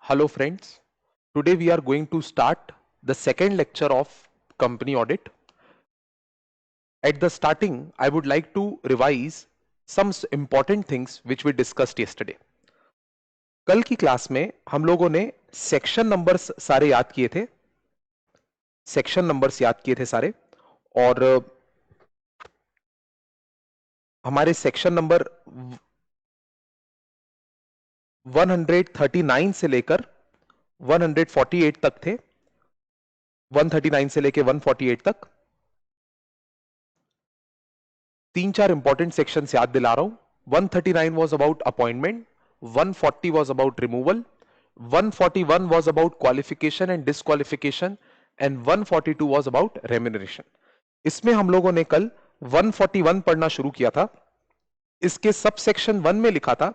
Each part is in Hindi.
Hello friends, today we are going to start the second lecture of company audit. At the starting, I would like to revise some important things which we discussed yesterday. कल की क्लास में हम लोगों ने सेक्शन नंबर्स सारे याद किए थे, सारे और हमारे सेक्शन नंबर 139 से लेकर 148 तक थे, 139 से लेकर 148 तक तीन चार इंपॉर्टेंट सेक्शंस याद दिला रहा हूं। 139 was about appointment, 140 was about removal, 141 was about qualification and disqualification and 142 was about remuneration. इसमें हम लोगों ने कल 141 पढ़ना शुरू किया था। इसके सब सेक्शन 1 में लिखा था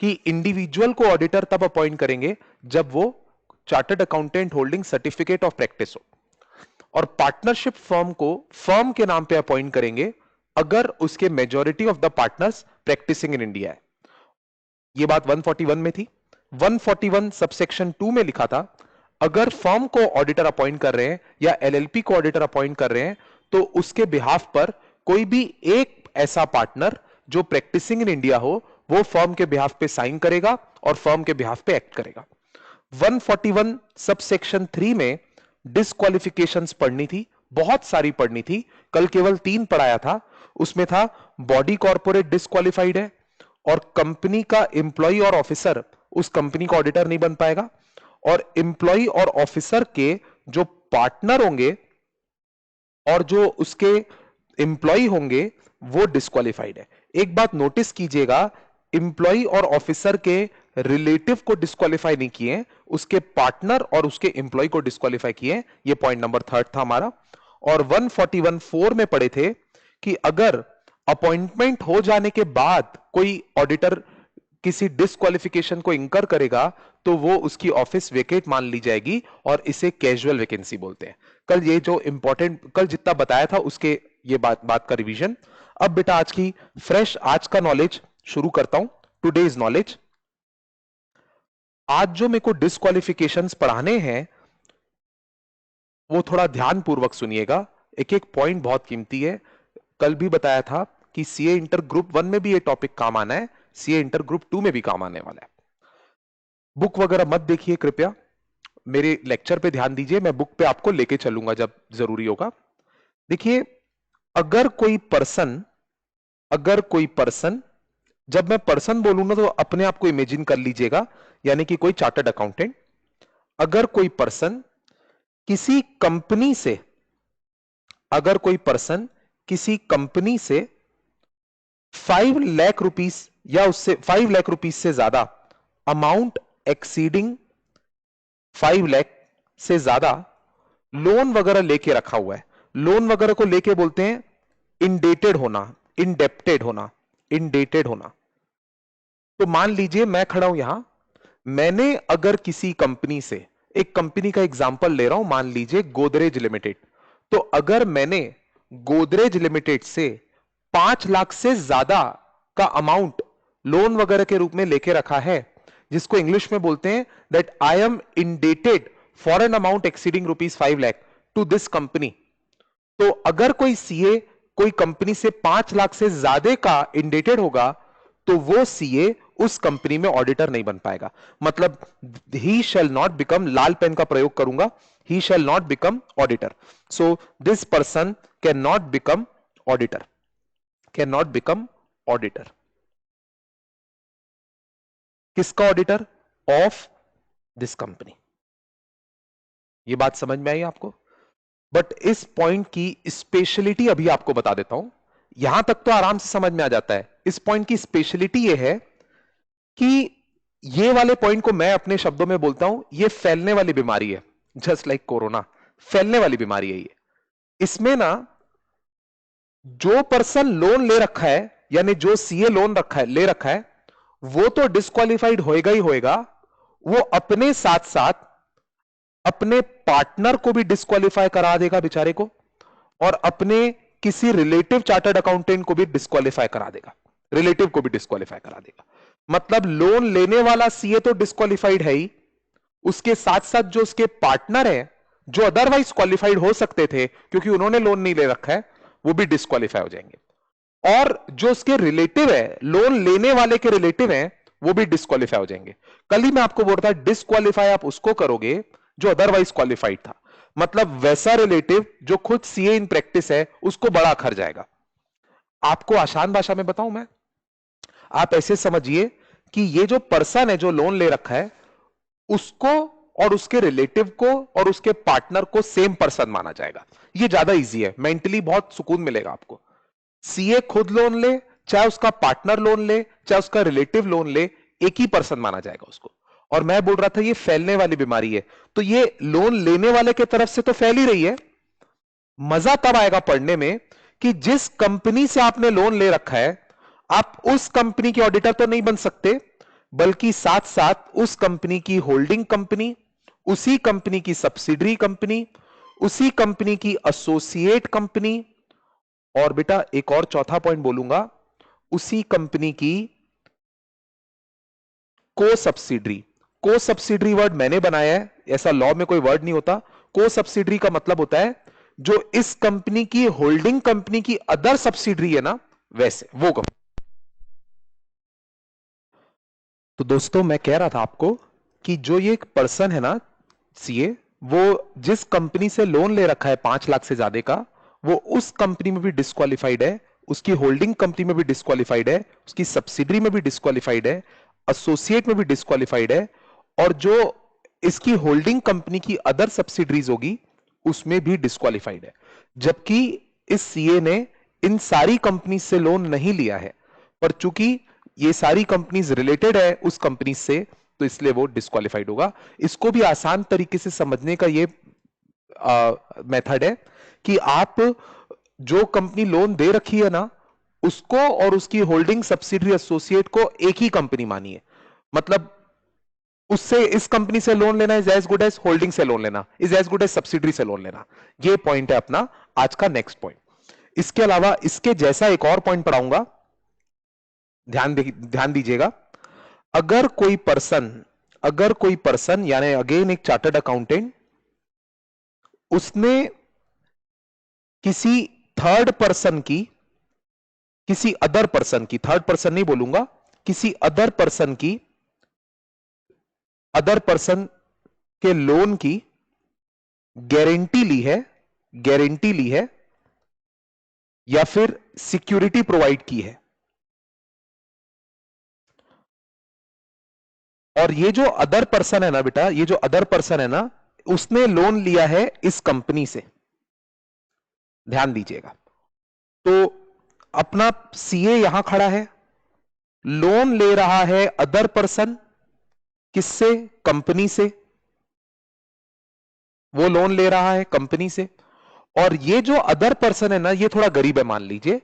कि इंडिविजुअल को ऑडिटर तब अपॉइंट करेंगे जब वो chartered accountant holding certificate of practice हो, और पार्टनरशिप फर्म को फर्म के नाम पे अपॉइंट करेंगे अगर उसके majority of the partners practising in India है। यह बात 141 में थी। 141 सबसेक्शन 2 में लिखा था अगर फर्म को ऑडिटर अपॉइंट कर रहे हैं या एलएलपी को ऑडिटर अपॉइंट कर रहे हैं तो उसके बिहाफ पर कोई भी एक ऐसा पार्टनर जो प्रैक्टिसिंग इन इंडिया हो वो फर्म के बिहाफ पे साइन करेगा और फर्म के बिहाफ पे एक्ट करेगा। 141 सबसेक्शन 3 में डिस्क्वालिफिकेशंस पढ़नी थी, बहुत सारी पढ़नी थी। कल केवल 3 पढ़ाया था। उसमें था बॉडी कॉर्पोरेट डिस्क्वालिफाइड है और कंपनी का एम्प्लॉय और ऑफिसर उस कंपनी का ऑडिटर नहीं बन पाएगा, और एम्प्लॉय और ऑफिसर के जो पार्टनर होंगे और जो उसके एम्प्लॉय होंगे वो डिस्क्वालिफाइड है। एक बात नोटिस कीजिएगा, एम्प्लॉय और ऑफिसर के रिलेटिव को डिस्क्वालीफाई नहीं किए, उसके पार्टनर और उसके एम्प्लॉय को डिस्क्वालीफाई किए। ये पॉइंट नंबर 3 था हमारा। और 141(4) में पढ़े थे कि अगर अपॉइंटमेंट हो जाने के बाद कोई ऑडिटर किसी डिस्क्वालिफिकेशन को इंकर करेगा तो वो उसकी ऑफिस वेकेट मान ली जाएगी और इसे कैजुअल वैकेंसी बोलते हैं। कल ये जो इंपॉर्टेंट कल जितना बताया था उसके ये बात का रिवीजन। अब बेटा आज की फ्रेश आज का नॉलेज शुरू करता हूं। Today's knowledge. आज जो मेरे को डिस्क्वालिफिकेशंस पढ़ाने हैं वो थोड़ा ध्यानपूर्वक सुनिएगा। एक एक पॉइंट बहुत कीमती है। कल भी बताया था कि सीए इंटर ग्रुप 1 में भी ये टॉपिक काम आना है, सीए इंटर ग्रुप 2 में भी काम आने वाला है। बुक वगैरह मत देखिए कृपया, मेरे लेक्चर पे ध्यान दीजिए। मैं बुक पे आपको लेके चलूंगा जब जरूरी होगा। देखिए, अगर कोई पर्सन, जब मैं पर्सन बोलूंगा तो अपने आप को इमेजिन कर लीजिएगा, यानी कि कोई चार्टर्ड अकाउंटेंट। अगर कोई पर्सन किसी कंपनी से 5 लाख रुपीस या उससे 5 लाख रुपीस से ज्यादा अमाउंट एक्सीडिंग 5 लाख से ज्यादा लोन वगैरह लेके रखा हुआ है, लोन वगैरह को लेके बोलते हैं इंडेटेड होना। तो मान लीजिए मैं खड़ा हूं यहां, मैंने अगर किसी कंपनी से, एक कंपनी का एग्जांपल ले रहा हूं, मान लीजिए गोदरेज लिमिटेड। तो अगर मैंने गोदरेज लिमिटेड से 5 लाख से ज्यादा का अमाउंट लोन वगैरह के रूप में लेके रखा है, जिसको इंग्लिश में बोलते हैं that I am indebted for an amount exceeding ₹5 lakh to this company. तो अगर कोई सीए कोई कंपनी से 5 लाख से ज्यादा का इंडेटेड होगा तो वो सीए उस कंपनी में ऑडिटर नहीं बन पाएगा। मतलब ही शैल नॉट बिकम, लाल पेन का प्रयोग करूंगा, he shall not become auditor. So this person can not become auditor, किसका ऑडिटर? Of this company. ये बात समझ में आई आपको? बट इस पॉइंट की स्पेशलिटी अभी आपको बता देता हूं। यहां तक तो आराम से समझ में आ जाता है। इस पॉइंट की स्पेशलिटी यह है कि ये वाले पॉइंट को मैं अपने शब्दों में बोलता हूं, ये फैलने वाली बीमारी है, जस्ट लाइक कोरोना, फैलने वाली बीमारी है ये। इसमें ना जो पर्सन लोन ले रखा है, यानी जो सीए लोन ले रखा है, वो तो डिस्क्वालिफाइड होएगा ही होएगा, वो अपने साथ साथ अपने पार्टनर को भी डिस्क्वालीफाई करा देगा बेचारे को, और अपने किसी रिलेटिव चार्टर्ड अकाउंटेंट को भी डिस्क्वालीफाई करा देगा, मतलब लोन लेने वाला सीए तो डिस्क्वालीफाइड है ही, उसके साथ साथ जो उसके पार्टनर है जो अदरवाइज क्वालिफाइड हो सकते थे क्योंकि उन्होंने लोन नहीं ले रखा है, वो भी डिस्क्वालीफाई हो जाएंगे। और जो उसके रिलेटिव है, लोन लेने वाले के रिलेटिव हैं, वो भी डिस्क्वालीफाई हो जाएंगे। कल ही मैं आपको बोल रहा था डिस्क्वालीफाई आप उसको करोगे जो अदरवाइज क्वालिफाइड था, मतलब वैसा रिलेटिव जो खुद सीए इन प्रैक्टिस है उसको बड़ा अखर जाएगा। आपको आसान भाषा में बताऊं मैं, आप ऐसे समझिए कि ये जो पर्सन है जो लोन ले रखा है उसको और उसके रिलेटिव को और उसके पार्टनर को सेम पर्सन माना जाएगा। ये ज्यादा इजी है, मेंटली बहुत सुकून मिलेगा आपको। सीए खुद लोन ले, चाहे उसका पार्टनर लोन ले, चाहे उसका रिलेटिव लोन ले, एक ही पर्सन माना जाएगा उसको। और मैं बोल रहा था ये फैलने वाली बीमारी है, तो ये लोन लेने वाले की तरफ से तो फैल ही रही है। मजा तब आएगा पढ़ने में कि जिस कंपनी से आपने लोन ले रखा है, आप उस कंपनी के ऑडिटर तो नहीं बन सकते, बल्कि साथ साथ उस कंपनी की होल्डिंग कंपनी, उसी कंपनी की सब्सिडरी कंपनी, उसी कंपनी की एसोसिएट कंपनी, और बेटा एक और चौथा पॉइंट बोलूंगा, उसी कंपनी की को सब्सिडरी। को सब्सिडरी वर्ड मैंने बनाया है, ऐसा लॉ में कोई वर्ड नहीं होता। को सब्सिडरी का मतलब होता है जो इस कंपनी की होल्डिंग कंपनी की अदर सब्सिडरी है ना, वैसे वो कंपनी। तो दोस्तों मैं कह रहा था आपको कि जो ये एक पर्सन है ना सीए, वो जिस कंपनी से लोन ले रखा है 5 लाख से ज्यादा का, वो उस कंपनी में भी डिस्क्वालिफाइड है, उसकी होल्डिंग कंपनी में भी डिस्क्वालिफाइड है, उसकी सब्सिडरी में भी डिस्क्वालिफाइड है, एसोसिएट में भी डिस्क्वालिफाइड है, और जो इसकी होल्डिंग कंपनी की अदर सब्सिडरीज होगी उसमें भी डिस्क्वालिफाइड है। जबकि इस सीए ने इन सारी कंपनी से लोन नहीं लिया है, पर चूंकि ये सारी कंपनीज रिलेटेड है उस कंपनी से, तो इसलिए वो डिस्क्वालिफाइड होगा। इसको भी आसान तरीके से समझने का ये मेथड है कि आप जो कंपनी लोन दे रखी है ना, उसको और उसकी होल्डिंग सब्सिडरी एसोसिएट को एक ही कंपनी मानिए। मतलब उससे इस कंपनी से लोन लेना is as good as holding से लोन लेना, is as good as subsidiary से लोन लेना। ये पॉइंट है अपना आज का नेक्स्ट पॉइंट। इसके अलावा इसके जैसा एक और पॉइंट पढ़ाऊंगा, ध्यान दीजिएगा। अगर कोई पर्सन यानी अगेन एक चार्टर्ड अकाउंटेंट, उसने किसी थर्ड पर्सन की, किसी अदर पर्सन की, थर्ड पर्सन नहीं बोलूंगा, किसी अदर पर्सन की, अदर पर्सन के लोन की गारंटी ली है या फिर सिक्योरिटी प्रोवाइड की है, और ये जो अदर पर्सन है ना बेटा, ये जो अदर पर्सन है ना, उसने लोन लिया है इस कंपनी से। ध्यान दीजिएगा। तो अपना सीए यहां खड़ा है, लोन ले रहा है अदर पर्सन, किससे? कंपनी से। वो लोन ले रहा है कंपनी से, और ये जो अदर पर्सन है ना, ये थोड़ा गरीब है मान लीजिए।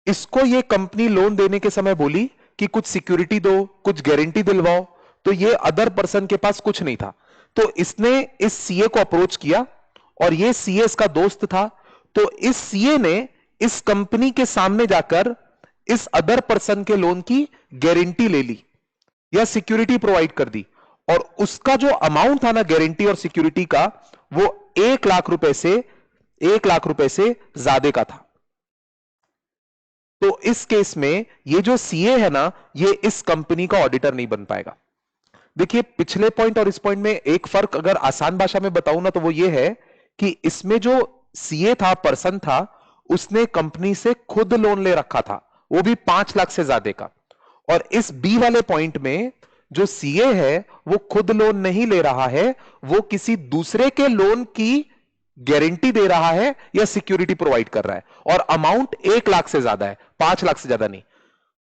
इसको ये कंपनी लोन देने के समय बोली कि कुछ सिक्योरिटी दो, कुछ गारंटी दिलवाओ, तो ये अदर पर्सन के पास कुछ नहीं था, तो इसने इस सीए को अप्रोच किया, और ये सीए इसका दोस्त था, तो इस सीए ने इस कंपनी के सामने जाकर इस अदर पर्सन के लोन की गारंटी ले ली या सिक्योरिटी प्रोवाइड कर दी, और उसका जो अमाउंट था ना गारंटी और सिक्योरिटी का, वो 1 लाख रुपए से ज्यादा का था। तो इस केस में ये जो सीए है ना, ये इस कंपनी का ऑडिटर नहीं बन पाएगा। देखिए पिछले पॉइंट और इस पॉइंट में एक फर्क अगर आसान भाषा में बताऊं ना, तो वो ये है कि इसमें जो सीए था, पर्सन था, उसने कंपनी से खुद लोन ले रखा था, वो भी 5 लाख से ज्यादा का। और इस बी वाले पॉइंट में जो सीए है वो खुद लोन नहीं ले रहा है, वो किसी दूसरे के लोन की गारंटी दे रहा है या सिक्योरिटी प्रोवाइड कर रहा है, और अमाउंट 1 लाख से ज्यादा है, 5 लाख से ज्यादा नहीं।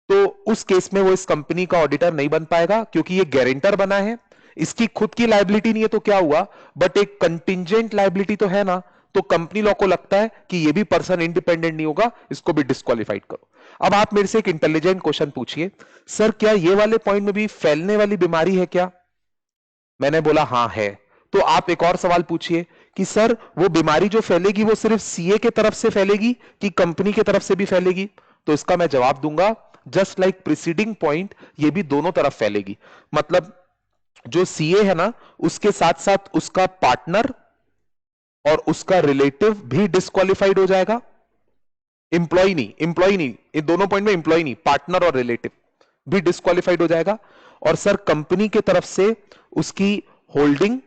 तो उस केस में वो इस कंपनी का ऑडिटर नहीं बन पाएगा, क्योंकि ये गारंटर बना है, इसकी खुद की लायबिलिटी नहीं है, तो क्या हुआ, बट एक कंटिंजेंट लायबिलिटी तो है ना, तो कंपनी लॉ को लगता है कि ये भी पर्सन इंडिपेंडेंट नहीं होगा, इसको भी डिस्क्वालिफाइड करो। अब आप मेरे से एक इंटेलिजेंट क्वेश्चन पूछिए, सर क्या ये वाले पॉइंट में भी फैलने वाली बीमारी है क्या? मैंने बोला हां है। तो आप एक और सवाल पूछिए कि सर वो बीमारी जो फैलेगी वो सिर्फ सीए के तरफ से फैलेगी कि कंपनी के तरफ से भी फैलेगी? तो इसका मैं जवाब दूंगा, जस्ट लाइक प्रीसीडिंग पॉइंट, ये भी दोनों तरफ फैलेगी। मतलब जो सीए है ना, उसके साथ साथ उसका पार्टनर और उसका रिलेटिव भी डिस्क्वालिफाइड हो जाएगा। एम्प्लॉय नहीं, ये दोनों पॉइंट में एम्प्लॉय नहीं, पार्टनर और रिलेटिव भी डिस्क्वालिफाइड हो जाएगा। और सर कंपनी की तरफ से उसकी होल्डिंग,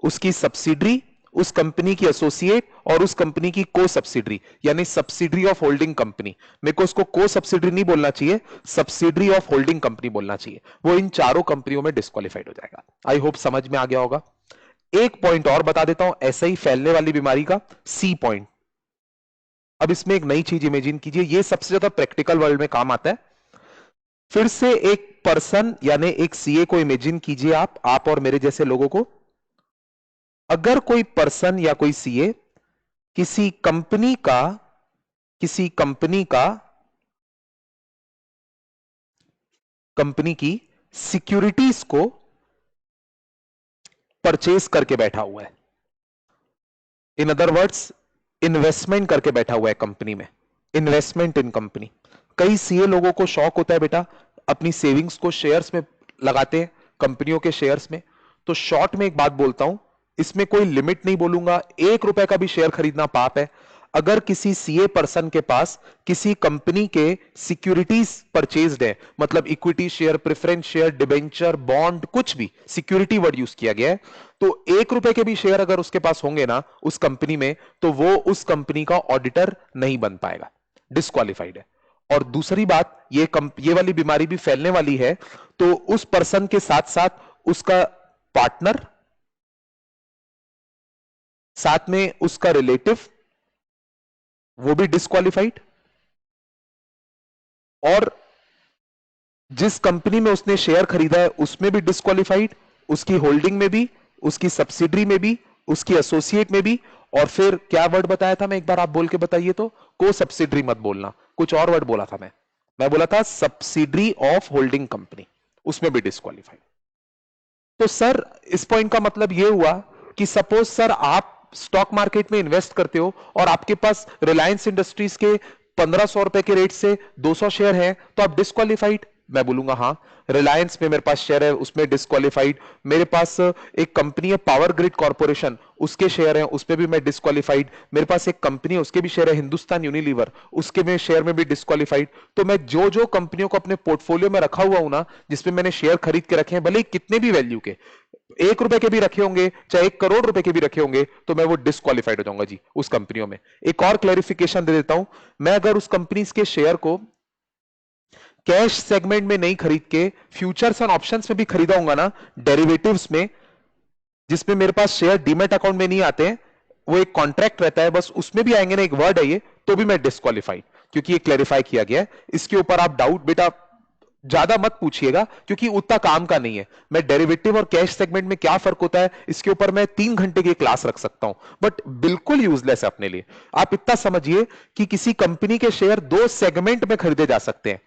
उसकी सब्सिडरी, उस कंपनी की एसोसिएट और उस कंपनी की को सब्सिडरी, यानी सब्सिडरी ऑफ होल्डिंग कंपनी, मेरे को उसको को सब्सिडरी नहीं बोलना चाहिए, सब्सिडरी ऑफ होल्डिंग कंपनी बोलना चाहिए, वो इन चारों कंपनियों में डिस्क्वालिफाइड हो जाएगा। आई होप समझ में आ गया होगा। एक पॉइंट और बता देता हूं ऐसे ही फैलने वाली बीमारी का, सी पॉइंट। अब इसमें एक नई चीज इमेजिन कीजिए, ये सबसे ज्यादा प्रैक्टिकल वर्ल्ड में काम आता है। फिर से एक पर्सन यानी एक सीए को इमेजिन कीजिए, आप और मेरे जैसे लोगों को। अगर कोई पर्सन या कोई सीए किसी कंपनी की सिक्योरिटीज को परचेज करके बैठा हुआ है, इन अदर वर्ड्स इन्वेस्टमेंट करके बैठा हुआ है कंपनी में, इन्वेस्टमेंट इन कंपनी। कई सीए लोगों को शौक होता है बेटा, अपनी सेविंग्स को शेयर्स में लगाते हैं, कंपनियों के शेयर्स में। तो शॉर्ट में एक बात बोलता हूं, इसमें कोई लिमिट नहीं बोलूंगा, 1 रुपए का भी शेयर खरीदना पाप है। अगर किसी सीए पर्सन के पास किसी कंपनी के सिक्योरिटीज परचेज्ड है, मतलब equity share, preference share, debenture, bond, कुछ भी सिक्योरिटी वर्ड यूज किया गया है, तो 1 रुपए के भी शेयर अगर उसके पास होंगे ना उस कंपनी में, तो वो उस कंपनी का ऑडिटर नहीं बन पाएगा, डिस्क्वालिफाइड है। और दूसरी बात, ये वाली बीमारी भी फैलने वाली है, तो उस पर्सन के साथ साथ उसका पार्टनर, साथ में उसका रिलेटिव, वो भी डिस्क्वालिफाइड। और जिस कंपनी में उसने शेयर खरीदा है उसमें भी डिस्क्वालिफाइड, उसकी होल्डिंग में भी, उसकी सब्सिडरी में भी, उसकी एसोसिएट में भी। और फिर क्या वर्ड बताया था मैं, एक बार आप बोल के बताइए तो, को सब्सिडरी मत बोलना, कुछ और वर्ड बोला था मैं बोला था सब्सिडरी ऑफ होल्डिंग कंपनी, उसमें भी डिस्क्वालिफाइड। तो सर इस पॉइंट का मतलब यह हुआ कि सपोज सर आप स्टॉक मार्केट में इन्वेस्ट करते हो और आपके पास रिलायंस इंडस्ट्रीज के 1500 रुपए के रेट से 200 शेयर हैं, तो आप डिस्क्वालिफाइड। मैं बोलूंगा हाँ, रिलायंस में मेरे पास शेयर है, उसमें डिस्क्वालिफाइड। मेरे पास एक कंपनी है पावर ग्रिड कॉर्पोरेशन, उसके शेयर हैं, उसमें भी मैं डिस्क्वालिफाइड। मेरे पास एक कंपनी है, उसके भी शेयर है, हिंदुस्तान यूनिलीवर, उसके में शेयर में भी डिस्क्वालिफाइड। तो मैं जो जो कंपनियों को अपने पोर्टफोलियो में रखा हुआ हूं ना, जिसमें मैंने शेयर खरीद के रखे हैं, भले ही कितने भी वैल्यू के, 1 रुपए के भी रखे होंगे चाहे 1 करोड़ रुपए के भी रखे होंगे, तो मैं वो डिस्क्वालिफाइड हो जाऊंगा जी उस कंपनियों में। एक और क्लैरिफिकेशन दे देता हूं, मैं अगर उस कंपनी के शेयर को कैश सेगमेंट में नहीं खरीद के फ्यूचर्स एंड ऑप्शंस में भी खरीदा होगा ना, डेरिवेटिव्स में, जिसमें मेरे पास शेयर डीमेट अकाउंट में नहीं आते हैं, वो एक कॉन्ट्रैक्ट रहता है बस, उसमें भी आएंगे ना, एक वर्ड है ये, तो भी मैं डिस्क्वालिफाइड, क्योंकि ये क्लैरिफाई किया गया है। इसके ऊपर आप डाउट बेटा ज्यादा मत पूछिएगा, क्योंकि उतना काम का नहीं है। मैं डेरिवेटिव और कैश सेगमेंट में क्या फर्क होता है, इसके ऊपर मैं 3 घंटे की क्लास रख सकता हूं, बट बिल्कुल यूजलेस है अपने लिए। आप इतना समझिए कि किसी कंपनी के शेयर 2 सेगमेंट में खरीदे जा सकते हैं,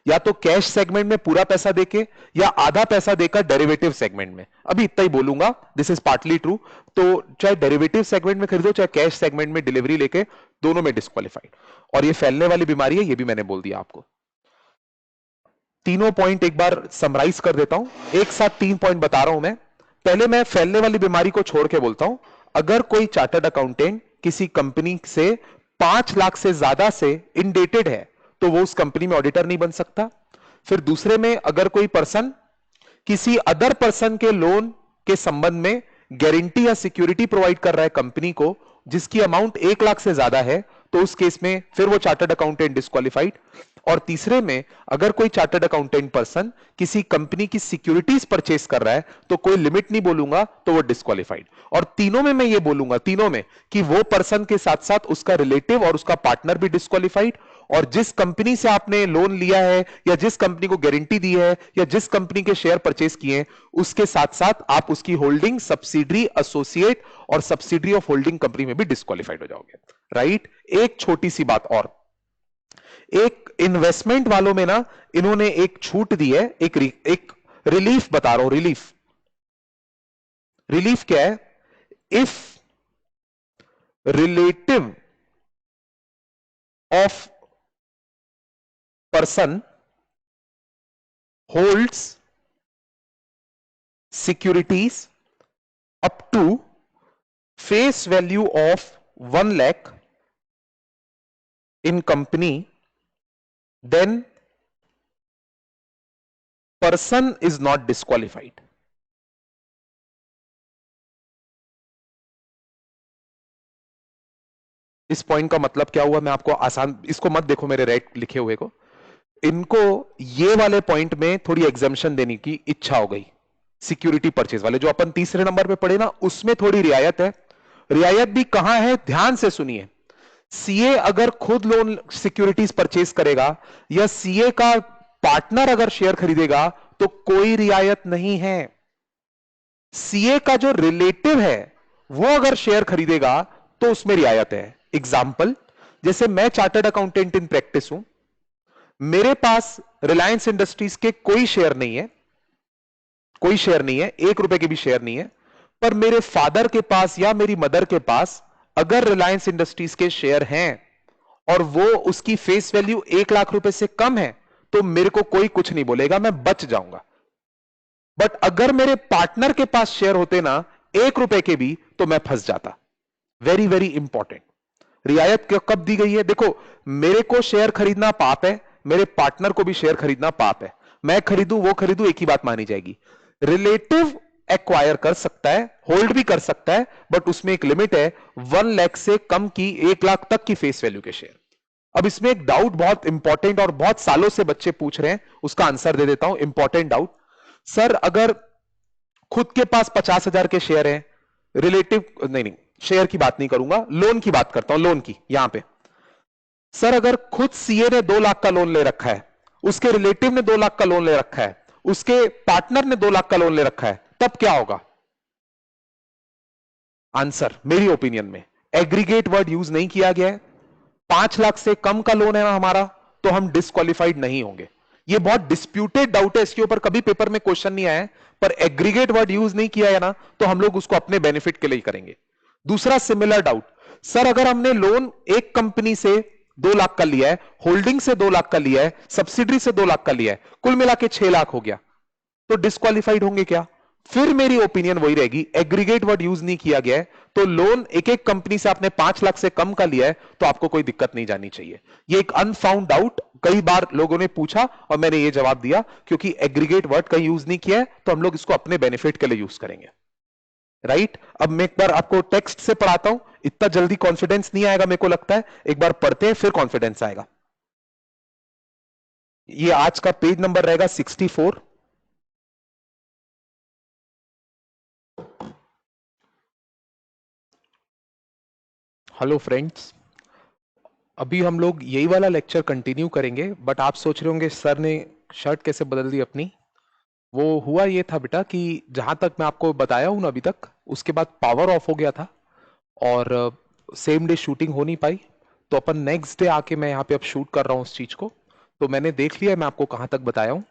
या तो कैश सेगमेंट में पूरा पैसा देके, या आधा पैसा देकर डेरिवेटिव सेगमेंट में। अभी इतना ही बोलूंगा, दिस इज पार्टली ट्रू। तो चाहे डेरिवेटिव सेगमेंट में खरीदो चाहे कैश सेगमेंट में डिलीवरी लेके, दोनों में डिस्क्वालिफाइड। और ये फैलने वाली बीमारी है, ये भी मैंने बोल दिया आपको। तीनों पॉइंट एक बार समराइज कर देता हूं, एक साथ 3 पॉइंट बता रहा हूं मैं। पहले मैं फैलने वाली बीमारी को छोड़ के बोलता हूं, अगर कोई चार्टर्ड अकाउंटेंट किसी कंपनी से 5 लाख से ज्यादा से इनडेटेड है, तो वो उस कंपनी में ऑडिटर नहीं बन सकता। फिर दूसरे में, अगर कोई पर्सन किसी अदर पर्सन के लोन के संबंध में गारंटी या सिक्योरिटी प्रोवाइड कर रहा है कंपनी को, जिसकी अमाउंट 1 लाख से ज्यादा है, तो उस केस में फिर वो चार्टर्ड अकाउंटेंट डिस्क्वालिफाइड। और तीसरे में, अगर कोई चार्टर्ड अकाउंटेंट पर्सन किसी कंपनी की सिक्योरिटीज परचेस कर रहा है, तो कोई लिमिट नहीं बोलूंगा, तो वो डिस्क्वालिफाइड। और तीनों में मैं ये बोलूंगा, तीनों में, कि वो पर्सन के साथ साथ उसका रिलेटिव और उसका पार्टनर भी डिस्क्वालिफाइड। और जिस कंपनी से आपने लोन लिया है, या जिस कंपनी को गारंटी दी है, या जिस कंपनी के शेयर परचेस किए हैं, उसके साथ साथ आप उसकी होल्डिंग, सब्सिडरी, एसोसिएट और सब्सिडरी ऑफ होल्डिंग कंपनी में भी डिस्क्वालिफाइड हो जाओगे। राइट। एक छोटी सी बात और, एक इन्वेस्टमेंट वालों में ना, इन्होंने एक छूट दी है, एक रिलीफ बता रहा हूं, रिलीफ। रिलीफ क्या है? If relative of person holds securities up to face value of 1 lakh in company, then person is not disqualified. इस पॉइंट का मतलब क्या हुआ, मैं आपको आसान, इसको मत देखो मेरे रेड लिखे हुए को, इनको ये वाले पॉइंट में थोड़ी एग्जाम्शन देने की इच्छा हो गई। सिक्योरिटी परचेज वाले जो अपन तीसरे नंबर पे पढ़े ना, उसमें थोड़ी रियायत है। रियायत भी कहां है, ध्यान से सुनिए। सीए अगर खुद लोन सिक्योरिटीज परचेज करेगा या सीए का पार्टनर अगर शेयर खरीदेगा तो कोई रियायत नहीं है। सीए का जो रिलेटिव है वो अगर शेयर खरीदेगा तो उसमें रियायत है। एग्जाम्पल, जैसे मैं चार्टर्ड अकाउंटेंट इन प्रैक्टिस हूं, मेरे पास रिलायंस इंडस्ट्रीज के कोई शेयर नहीं है, कोई शेयर नहीं है, 1 रुपए के भी शेयर नहीं है, पर मेरे फादर के पास या मेरी मदर के पास अगर रिलायंस इंडस्ट्रीज के शेयर हैं और वो उसकी फेस वैल्यू 1 लाख रुपए से कम है तो मेरे को कोई कुछ नहीं बोलेगा, मैं बच जाऊंगा। बट अगर मेरे पार्टनर के पास शेयर होते ना 1 रुपए के भी, तो मैं फंस जाता। Very very important. रियायत कब दी गई है, देखो मेरे को शेयर खरीदना पाप है, मेरे पार्टनर को भी शेयर खरीदना पाप है। मैं खरीदूं वो खरीदूं, एक ही बात मानी जाएगी। रिलेटिव एक्वायर कर सकता है, होल्ड भी कर सकता है, बट उसमें एक लिमिट है, 1 लाख से कम की, 1 लाख तक की फेस वैल्यू के शेयर। अब इसमें एक डाउट बहुत इंपॉर्टेंट और बहुत सालों से बच्चे पूछ रहे हैं, उसका आंसर दे देता हूं। इंपॉर्टेंट डाउट, सर अगर खुद के पास 50,000 के शेयर हैं, रिलेटिव नहीं, शेयर की बात नहीं करूंगा, लोन की बात करता हूं, लोन की यहां पे। सर अगर खुद सीए ने 2 लाख का लोन ले रखा है, उसके रिलेटिव ने 2 लाख का लोन ले रखा है, उसके पार्टनर ने 2 लाख का लोन ले रखा है, तब क्या होगा? आंसर मेरी ओपिनियन में एग्रीगेट वर्ड यूज नहीं किया गया है। 5 लाख से कम का लोन है ना हमारा, तो हम डिस्क्वालिफाइड नहीं होंगे। ये बहुत डिस्प्यूटेड डाउट है, इसके ऊपर कभी पेपर में क्वेश्चन नहीं आया है, पर एग्रीगेट वर्ड यूज नहीं किया है ना, तो हम लोग उसको अपने बेनिफिट के लिए करेंगे। दूसरा सिमिलर डाउट, सर अगर हमने लोन एक कंपनी से 2 लाख का लिया है, होल्डिंग से 2 लाख का लिया है, सब्सिडरी से 2 लाख का लिया है, कुल मिला के 6 लाख हो गया, तो डिस्क्वालिफाइड होंगे क्या? फिर मेरी ओपिनियन वही रहेगी, एग्रीगेट वर्ड यूज नहीं किया गया है, तो लोन एक एक कंपनी से आपने 5 लाख से कम का लिया है, तो आपको कोई दिक्कत नहीं जानी चाहिए। ये एक अनफाउंड डाउट कई बार लोगों ने पूछा और मैंने ये जवाब दिया, क्योंकि एग्रीगेट वर्ड का यूज नहीं किया है, तो हम लोग इसको अपने बेनिफिट के लिए यूज करेंगे। राइट? अब मैं एक बार आपको टेक्स्ट से पढ़ाता हूं, इतना जल्दी कॉन्फिडेंस नहीं आएगा मेरे को लगता है, एक बार पढ़ते हैं फिर कॉन्फिडेंस आएगा। ये आज का पेज नंबर रहेगा 64। हेलो फ्रेंड्स, अभी हम लोग यही वाला लेक्चर कंटिन्यू करेंगे, बट आप सोच रहे होंगे सर ने शर्ट कैसे बदल दी अपनी। वो हुआ ये था बेटा कि जहां तक मैं आपको बताया हूं ना अभी तक, उसके बाद पावर ऑफ हो गया था और सेम डे शूटिंग हो नहीं पाई, तो अपन नेक्स्ट डे आके मैं यहाँ पे अब शूट कर रहा हूँ उस चीज को। तो मैंने देख लिया मैं आपको कहाँ तक बताया हूँ,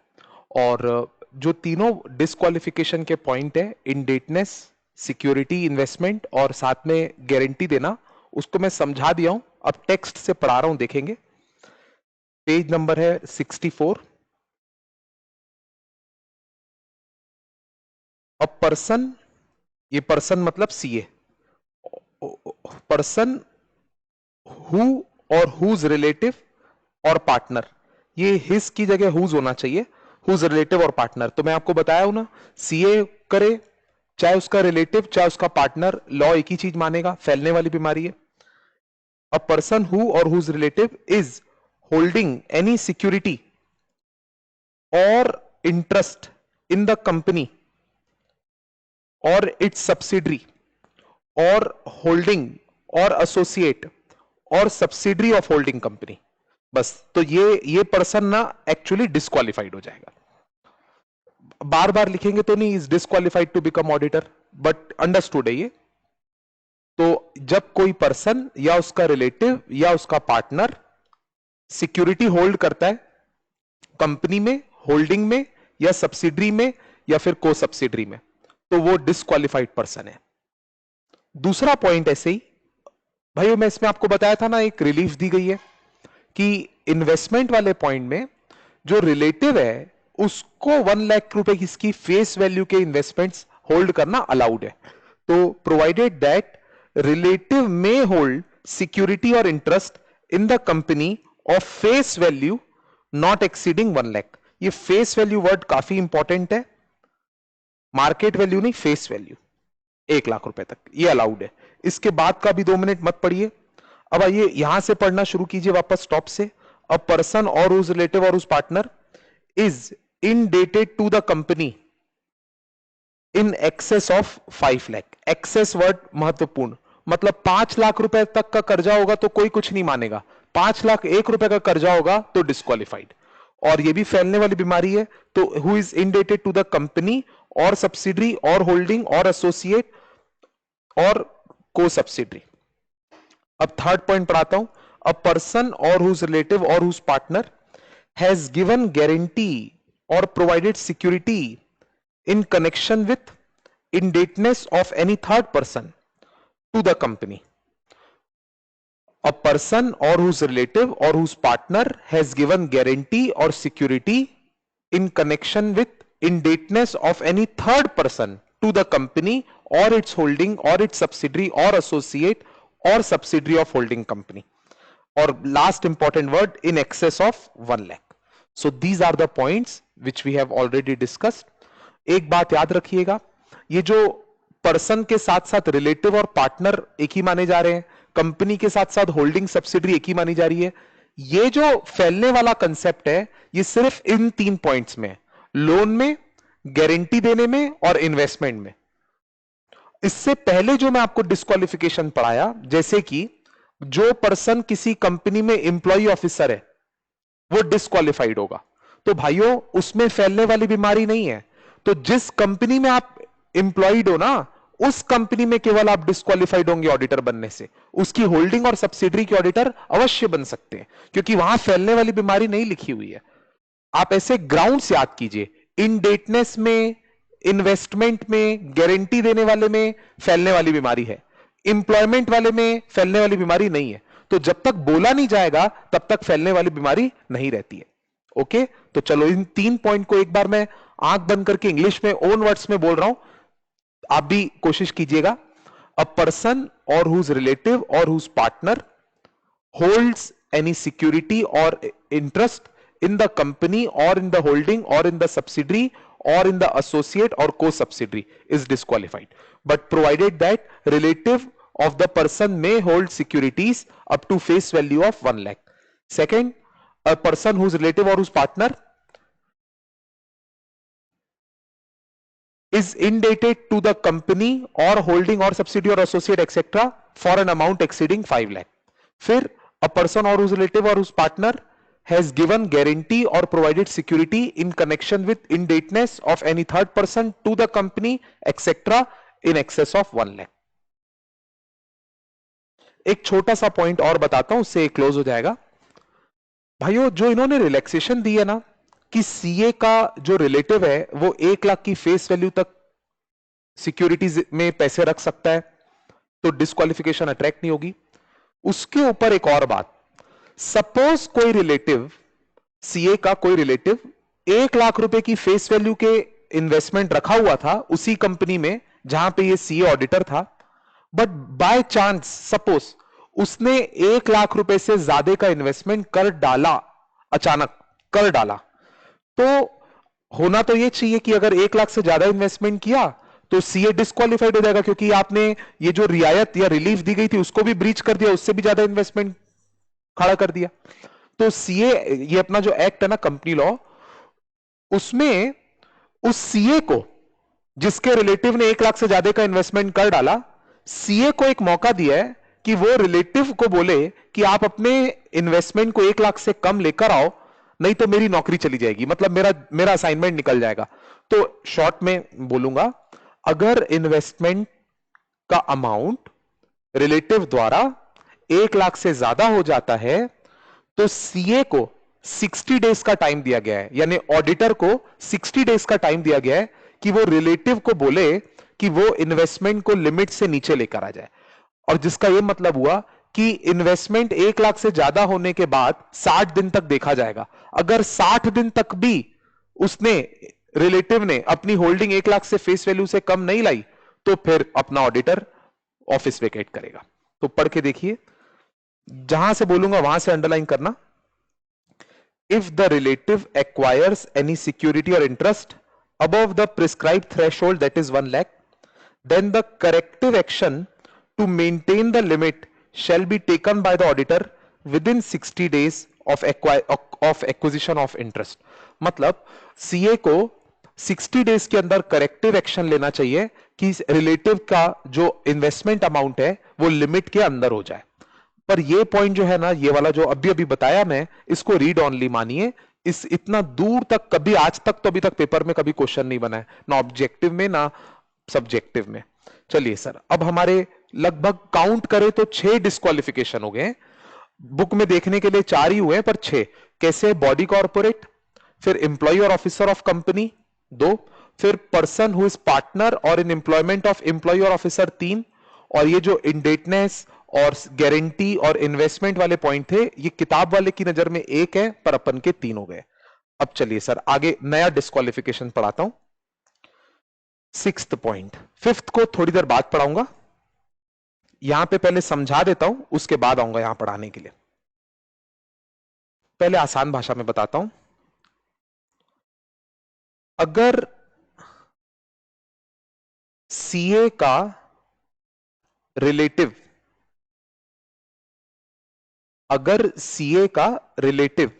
और जो तीनों डिस्क्वालिफिकेशन के पॉइंट है, इनडेटनेस, सिक्योरिटी, इन्वेस्टमेंट और साथ में गारंटी देना, उसको मैं समझा दिया हूं। अब टेक्स्ट से पढ़ा रहा हूं, देखेंगे। पेज नंबर है 64। अ पर्सन, ये पर्सन मतलब सीए, पर्सन हु और हुज रिलेटिव और पार्टनर, ये हिज की जगह हुज होना चाहिए, हुज रिलेटिव और पार्टनर। तो मैं आपको बताया हूं ना, सीए करे चाहे उसका रिलेटिव चाहे उसका पार्टनर, लॉ एक ही चीज मानेगा, फैलने वाली बीमारी है। A person who or whose relative is holding any security or interest in the company or its subsidiary or holding or associate or subsidiary of holding company, बस तो ये पर्सन ना एक्चुअली डिस्क्वालिफाइड हो जाएगा। बार बार लिखेंगे तो नहीं, is disqualified to become auditor, but understood है ये। तो जब कोई पर्सन या उसका रिलेटिव या उसका पार्टनर सिक्योरिटी होल्ड करता है कंपनी में, होल्डिंग में या सब्सिडरी में या फिर को सब्सिडरी में, तो वो डिस्क्वालिफाइड पर्सन है। दूसरा पॉइंट ऐसे ही भाइयों, मैं इसमें आपको बताया था ना, एक रिलीफ दी गई है कि इन्वेस्टमेंट वाले पॉइंट में जो रिलेटिव है उसको 1 लाख रुपए की फेस वैल्यू के इन्वेस्टमेंट्स होल्ड करना अलाउड है। तो provided that relative may hold security और interest in the company of face value not exceeding 1 lakh. ये फेस वैल्यू वर्ड काफी इंपॉर्टेंट है, मार्केट वैल्यू नहीं, फेस वैल्यू 1 लाख रुपए तक ये अलाउड है। इसके बाद का भी 2 मिनट मत पढ़िए। अब आइए यहां से पढ़ना शुरू कीजिए वापस टॉप से। अ पर्सन और हुज रिलेटिव और whose partner is indebted to the company in excess of 5 lakh. Excess word महत्वपूर्ण, मतलब 5 लाख रुपए तक का कर्जा होगा तो कोई कुछ नहीं मानेगा, 5 लाख 1 रुपए का कर्जा होगा तो डिस्क्वालिफाइड। और ये भी फैलने वाली बीमारी है। तो who is indebted to the company और सब्सिडरी और होल्डिंग और एसोसिएट और को सब्सिडरी। अब थर्ड पॉइंट पढ़ाता हूं। अ पर्सन और हुज रिलेटिव और whose partner has given guarantee or provided security in connection with indebtedness of any third person to the company. A person or whose relative or whose partner has given guarantee or security in connection with indebtedness of any third person to the company or its holding or its subsidiary or associate or subsidiary of holding company. Or last important word, in excess of 1 lakh. So these are the points which we have already discussed. एक बात याद रखिएगा, ये जो पर्सन के साथ साथ रिलेटिव और पार्टनर एक ही माने जा रहे हैं, कंपनी के साथ साथ होल्डिंग सब्सिडरी एक ही मानी जा रही है, ये जो फैलने वाला कंसेप्ट है ये सिर्फ इन 3 पॉइंट्स में, लोन में, गारंटी देने में और इन्वेस्टमेंट में। इससे पहले जो मैं आपको डिस्क्वालिफिकेशन पढ़ाया, जैसे कि जो पर्सन किसी कंपनी में एम्प्लॉय ऑफिसर है वो डिस्क्वालिफाइड होगा, तो भाइयों उसमें फैलने वाली बीमारी नहीं है। तो जिस कंपनी में आप एम्प्लॉयड हो ना, उस कंपनी में केवल आप डिस्क्वालिफाइड होंगे ऑडिटर बनने से। उसकी होल्डिंग और सब्सिडरी के ऑडिटर अवश्य बन सकते हैं, क्योंकि वहां फैलने वाली बीमारी नहीं लिखी हुई है। आप ऐसे ग्राउंड्स याद कीजिए, इनडेटनेस में, इन्वेस्टमेंट में, गारंटी देने वाले में फैलने वाली बीमारी है, इंप्लॉयमेंट वाले में फैलने वाली बीमारी नहीं है। तो जब तक बोला नहीं जाएगा तब तक फैलने वाली बीमारी नहीं रहती है। ओके, तो चलो इन 3 पॉइंट को एक बार मैं आंख बंद करके इंग्लिश में ओन वर्ड्स में बोल रहा हूं, आप भी कोशिश कीजिएगा। अ पर्सन और हुज रिलेटिव और whose partner holds any security और interest in the company or in the holding or in the subsidiary or in the associate or co-subsidiary is disqualified, but provided that relative of the person may hold securities up to face value of 1 lakh. Second, a person whose relative or whose partner is indebted to the company or holding or subsidiary or associate etc for an amount exceeding 5 lakh. फिर a person or whose relative or whose partner has given guarantee or provided security in connection with indebtedness of any third person to the company etc in excess of 1 lakh. एक छोटा सा पॉइंट और बताता हूं, उससे क्लोज हो जाएगा। भाइयों जो इन्होंने रिलैक्सेशन दी है ना कि सीए का जो रिलेटिव है वो 1 लाख की फेस वैल्यू तक सिक्योरिटीज में पैसे रख सकता है, तो डिस्क्वालिफिकेशन अट्रैक्ट नहीं होगी। उसके ऊपर एक और बात, सपोज कोई रिलेटिव, सीए का कोई रिलेटिव 1 लाख रुपए की फेस वैल्यू के इन्वेस्टमेंट रखा हुआ था उसी कंपनी में जहां पे ये सीए ऑडिटर था, बट बाय चांस सपोज उसने 1 लाख रुपए से ज्यादा का इन्वेस्टमेंट कर डाला, अचानक कर डाला, तो होना तो ये चाहिए कि अगर 1 लाख से ज्यादा इन्वेस्टमेंट किया तो सीए डिस्क्वालिफाइड हो जाएगा, क्योंकि आपने ये जो रियायत या रिलीफ दी गई थी उसको भी ब्रीच कर दिया, उससे भी ज्यादा इन्वेस्टमेंट खड़ा कर दिया। तो सीए, ये अपना जो एक्ट है ना कंपनी लॉ, उसमें उस सीए को जिसके रिलेटिव ने 1 लाख से ज्यादा का इन्वेस्टमेंट कर डाला, सीए को एक मौका दिया है कि वो रिलेटिव को बोले कि आप अपने इन्वेस्टमेंट को 1 लाख से कम लेकर आओ, नहीं तो मेरी नौकरी चली जाएगी, मतलब मेरा असाइनमेंट निकल जाएगा। तो शॉर्ट में बोलूंगा, अगर इन्वेस्टमेंट का अमाउंट रिलेटिव द्वारा 1 लाख से ज्यादा हो जाता है तो सीए को 60 डेज का टाइम दिया गया है, यानी ऑडिटर को 60 डेज का टाइम दिया गया है कि वो रिलेटिव को बोले कि वो इन्वेस्टमेंट को लिमिट से नीचे लेकर आ जाए। और जिसका यह मतलब हुआ कि इन्वेस्टमेंट 1 लाख से ज्यादा होने के बाद 60 दिन तक देखा जाएगा। अगर 60 दिन तक भी उसने रिलेटिव ने अपनी होल्डिंग 1 लाख से फेस वैल्यू से कम नहीं लाई तो फिर अपना ऑडिटर ऑफिस वेकेट करेगा। तो पढ़ के देखिए, जहां से बोलूंगा वहां से अंडरलाइन करना। If the relative acquires any security और interest above the prescribed threshold, that is 1 lakh, then the corrective action to maintain the limit shall be taken by the auditor within 60 days of acquisition of interest। मतलब सीए को 60 डेज के अंदर करेक्टिव एक्शन लेना चाहिए कि रिलेटिव का जो इन्वेस्टमेंट अमाउंट है वो लिमिट के अंदर हो जाए। पर ये पॉइंट जो है ना, ये वाला जो अभी अभी बताया मैं, इसको रीड ऑनली मानिए। इस इतना दूर तक कभी आज तक तो अभी तक पेपर में कभी क्वेश्चन नहीं बना है, ना ऑब्जेक्टिव में ना सब्जेक्टिव में। चलिए सर, अब हमारे लगभग काउंट करें तो 6 डिस्क्वालिफिकेशन हो गए। बुक में देखने के लिए 4 ही हुए हैं पर 6 कैसे? बॉडी कॉर्पोरेट, फिर एम्प्लॉय और ऑफिसर ऑफ कंपनी 2, फिर पर्सन हु इज पार्टनर और इन एम्प्लॉयमेंट ऑफ एम्प्लॉय और ऑफिसर 3, और ये जो इंडेटनेस और गारंटी और इन्वेस्टमेंट वाले पॉइंट थे ये किताब वाले की नजर में 1 है पर अपन के 3 हो गए। अब चलिए सर आगे नया डिस्क्वालिफिकेशन पढ़ाता हूं। 6th पॉइंट, 5th को थोड़ी देर बाद पढ़ाऊंगा, यहां पे पहले समझा देता हूं उसके बाद आऊंगा यहां पढ़ाने के लिए। पहले आसान भाषा में बताता हूं। अगर सीए का रिलेटिव, अगर सीए का रिलेटिव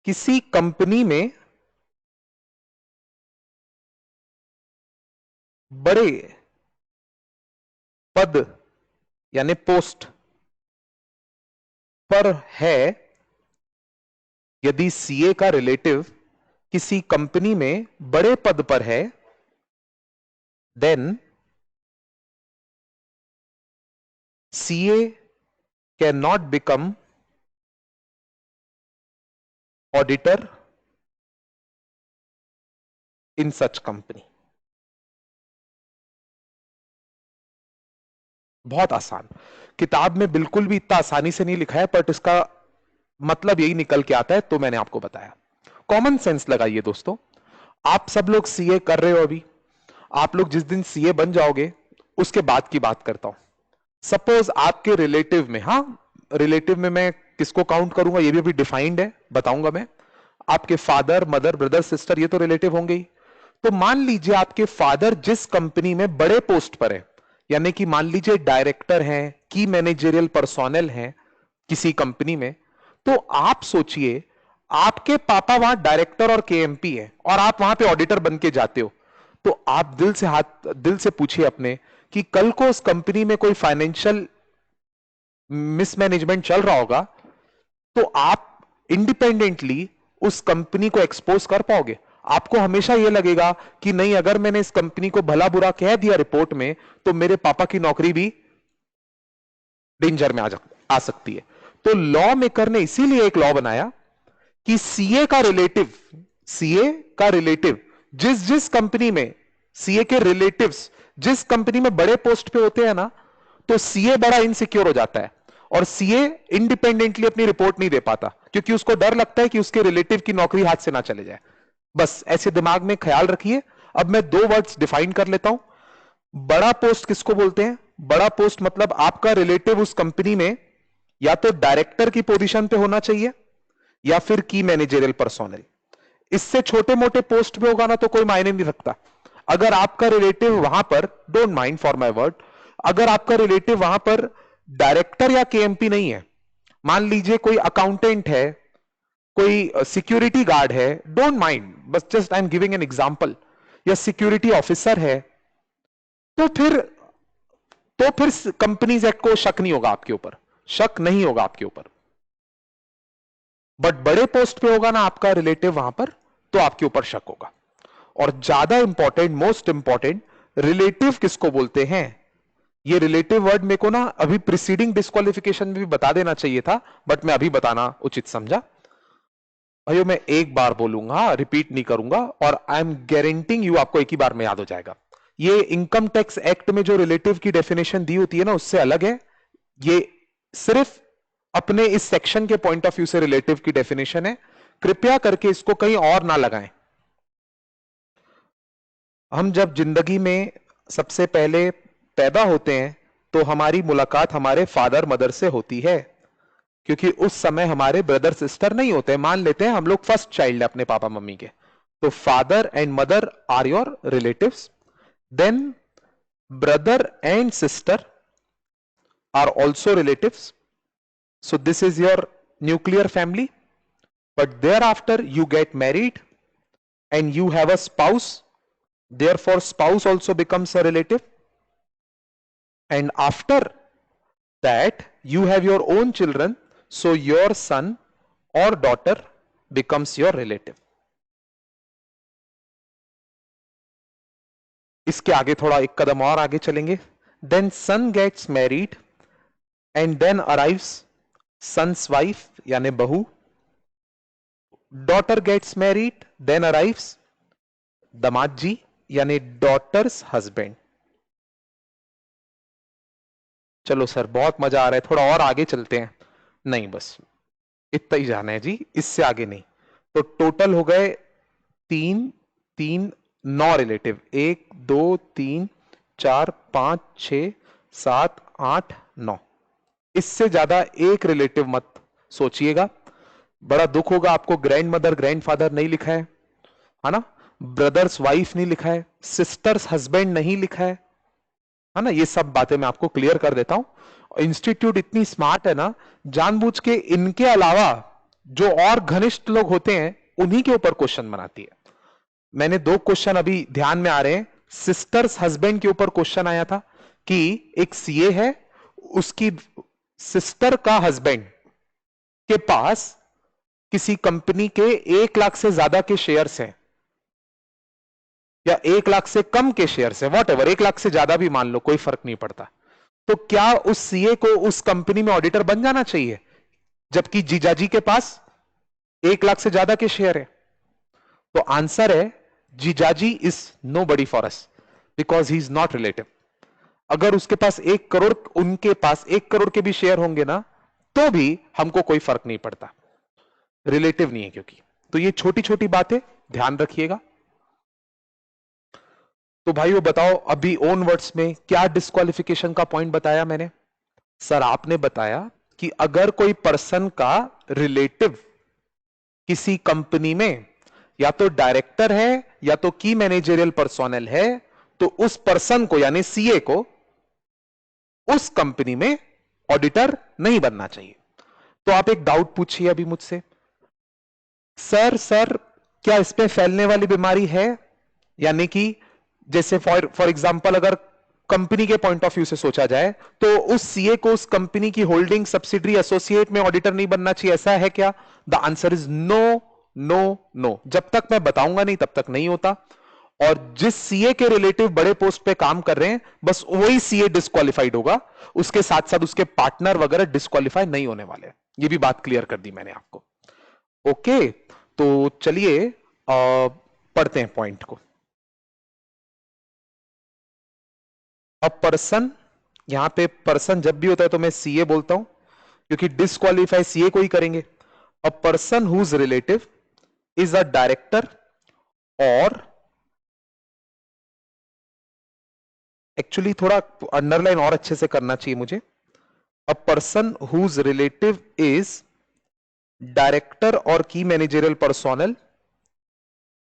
किसी कंपनी में बड़े पद यानी पोस्ट पर है, यदि सीए का रिलेटिव किसी कंपनी में बड़े पद पर है, then CA can not become auditor in such company. बहुत आसान, किताब में बिल्कुल भी इतना आसानी से नहीं लिखा है बट इसका मतलब यही निकल के आता है, तो मैंने आपको बताया। कॉमन सेंस लगाइए दोस्तों। आप सब लोग सीए कर रहे हो, अभी आप लोग जिस दिन सीए बन जाओगे उसके बाद की बात करता हूं। सपोज आपके रिलेटिव में, हाँ रिलेटिव में मैं किसको काउंट करूंगा ये भी अभी डिफाइंड है, बताऊंगा मैं। आपके फादर, मदर, ब्रदर, सिस्टर, ये तो रिलेटिव होंगे ही। तो मान लीजिए आपके फादर जिस कंपनी में बड़े पोस्ट पर है, यानी कि मान लीजिए डायरेक्टर हैं, की मैनेजरियल पर्सोनल हैं किसी कंपनी में, तो आप सोचिए आपके पापा वहां डायरेक्टर और केएमपी है और आप वहां पे ऑडिटर बन के जाते हो, तो आप दिल से पूछिए अपने कि कल को उस कंपनी में कोई फाइनेंशियल मिसमैनेजमेंट चल रहा होगा तो आप इंडिपेंडेंटली उस कंपनी को एक्सपोज कर पाओगे? आपको हमेशा यह लगेगा कि नहीं, अगर मैंने इस कंपनी को भला बुरा कह दिया रिपोर्ट में तो मेरे पापा की नौकरी भी डेंजर में आ सकती है। तो लॉ मेकर ने इसीलिए एक लॉ बनाया कि सीए का रिलेटिव जिस जिस कंपनी में, सीए के रिलेटिव्स जिस कंपनी में बड़े पोस्ट पे होते हैं ना, तो सीए बड़ा इनसिक्योर हो जाता है और सीए इंडिपेंडेंटली अपनी रिपोर्ट नहीं दे पाता क्योंकि उसको डर लगता है कि उसके रिलेटिव की नौकरी हाथ से ना चले जाए। बस ऐसे दिमाग में ख्याल रखिए। अब मैं 2 वर्ड्स डिफाइन कर लेता हूं। बड़ा पोस्ट किसको बोलते हैं? बड़ा पोस्ट मतलब आपका रिलेटिव उस कंपनी में या तो डायरेक्टर की पोजीशन पे होना चाहिए या फिर की मैनेजरियल पर्सोनल। इससे छोटे मोटे पोस्ट पे होगा ना तो कोई मायने नहीं रखता। अगर आपका रिलेटिव वहां पर, don't mind for my word, अगर आपका रिलेटिव वहां पर डायरेक्टर या केएमपी नहीं है, मान लीजिए कोई अकाउंटेंट है, कोई सिक्योरिटी गार्ड है, डोंट माइंड, बस just I am giving an example, या सिक्योरिटी ऑफिसर है, तो फिर कंपनीज एक्ट को शक नहीं होगा आपके ऊपर, शक नहीं होगा आपके ऊपर। बट बड़े पोस्ट पे होगा ना आपका रिलेटिव वहां पर, तो आपके ऊपर शक होगा। और ज्यादा इंपॉर्टेंट, मोस्ट इंपॉर्टेंट, रिलेटिव किसको बोलते हैं? ये रिलेटिव वर्ड मेरे को ना अभी प्रीसीडिंग डिस्क्वालिफिकेशन में भी बता देना चाहिए था बट मैं अभी बताना उचित समझा। भाइयों मैं एक बार बोलूंगा, रिपीट नहीं करूंगा, और आई एम गारंटिंग यू आपको एक ही बार में याद हो जाएगा। ये इनकम टैक्स एक्ट में जो रिलेटिव की डेफिनेशन दी होती है ना उससे अलग है। ये सिर्फ अपने इस सेक्शन के पॉइंट ऑफ व्यू से रिलेटिव की डेफिनेशन है कृपया करके इसको कहीं और ना लगाएं। हम जब जिंदगी में सबसे पहले पैदा होते हैं तो हमारी मुलाकात हमारे फादर मदर से होती है, क्योंकि उस समय हमारे ब्रदर सिस्टर नहीं होते। मान लेते हैं हम लोग फर्स्ट चाइल्ड है अपने पापा मम्मी के, तो father and mother are your relatives, then brother and sister are also relatives, so this is your nuclear family. But thereafter you get married and you have a spouse, therefore spouse also becomes a relative, and after that you have your own children, so your son or daughter becomes your relative. इसके आगे थोड़ा एक कदम और आगे चलेंगे. Then son gets married and then arrives son's wife यानी बहू. Daughter gets married, then arrives दामाद जी यानी डॉटर्स हस्बैंड. चलो सर बहुत मजा आ रहा है, थोड़ा और आगे चलते हैं. नहीं बस इतना ही जाना है जी, इससे आगे नहीं. तो टोटल हो गए 3 3 9 रिलेटिव. 1 2 3 4 5 6 7 8 9. इससे ज्यादा एक रिलेटिव मत सोचिएगा. बड़ा दुख होगा आपको, ग्रैंड मदर ग्रैंड फादर नहीं लिखा है ना, ब्रदर्स वाइफ नहीं लिखा है, सिस्टर्स हस्बैंड नहीं लिखा है ना. ये सब बातें मैं आपको क्लियर कर देता हूं. इंस्टीट्यूट इतनी स्मार्ट है ना, जानबूझ के इनके अलावा जो और घनिष्ठ लोग होते हैं उन्हीं के ऊपर क्वेश्चन बनाती है. मैंने 2 क्वेश्चन अभी ध्यान में आ रहे हैं. सिस्टर्स हस्बैंड के ऊपर क्वेश्चन आया था कि एक सीए है, उसकी सिस्टर का हस्बैंड के पास किसी कंपनी के 1 लाख से ज्यादा के शेयर्स हैं या 1 लाख से कम के शेयर्स है, वॉट एवर, 1 लाख से ज्यादा भी मान लो, कोई फर्क नहीं पड़ता. तो क्या उस सीए को उस कंपनी में ऑडिटर बन जाना चाहिए जबकि जीजाजी के पास 1 लाख से ज्यादा के शेयर है? तो आंसर है जीजाजी is nobody for us because he is not relative. अगर उसके पास 1 करोड़, उनके पास 1 करोड़ के भी शेयर होंगे ना, तो भी हमको कोई फर्क नहीं पड़ता, रिलेटिव नहीं है क्योंकि. तो ये छोटी छोटी बातें ध्यान रखिएगा. तो भाइयों बताओ अभी ओन वर्ड्स में क्या डिस्क्वालिफिकेशन का पॉइंट बताया मैंने? सर आपने बताया कि अगर कोई पर्सन का रिलेटिव किसी कंपनी में या तो डायरेक्टर है या तो की मैनेजरियल पर्सोनल है, तो उस पर्सन को यानी सीए को उस कंपनी में ऑडिटर नहीं बनना चाहिए. तो आप एक डाउट पूछिए अभी मुझसे, सर क्या इस पे फैलने वाली बीमारी है? यानी कि जैसे फॉर एग्जांपल अगर कंपनी के पॉइंट ऑफ व्यू से सोचा जाए तो उस सीए को उस कंपनी की होल्डिंग सब्सिडरी एसोसिएट में ऑडिटर नहीं बनना चाहिए, ऐसा है क्या? The answer is no no no. जब तक मैं बताऊंगा नहीं तब तक नहीं होता. और जिस सीए के रिलेटिव बड़े पोस्ट पे काम कर रहे हैं बस वही सीए डिस्क्वालिफाइड होगा, उसके साथ साथ उसके पार्टनर वगैरह डिस्क्वालिफाई नहीं होने वाले. ये भी बात क्लियर कर दी मैंने आपको. ओके तो चलिए पढ़ते हैं पॉइंट को. अब पर्सन, यहां पे पर्सन जब भी होता है तो मैं सीए बोलता हूं क्योंकि डिस्क्वालीफाई सीए को ही करेंगे. A person whose relative is a director और, एक्चुअली थोड़ा अंडरलाइन और अच्छे से करना चाहिए मुझे. A person whose relative is director और key managerial personnel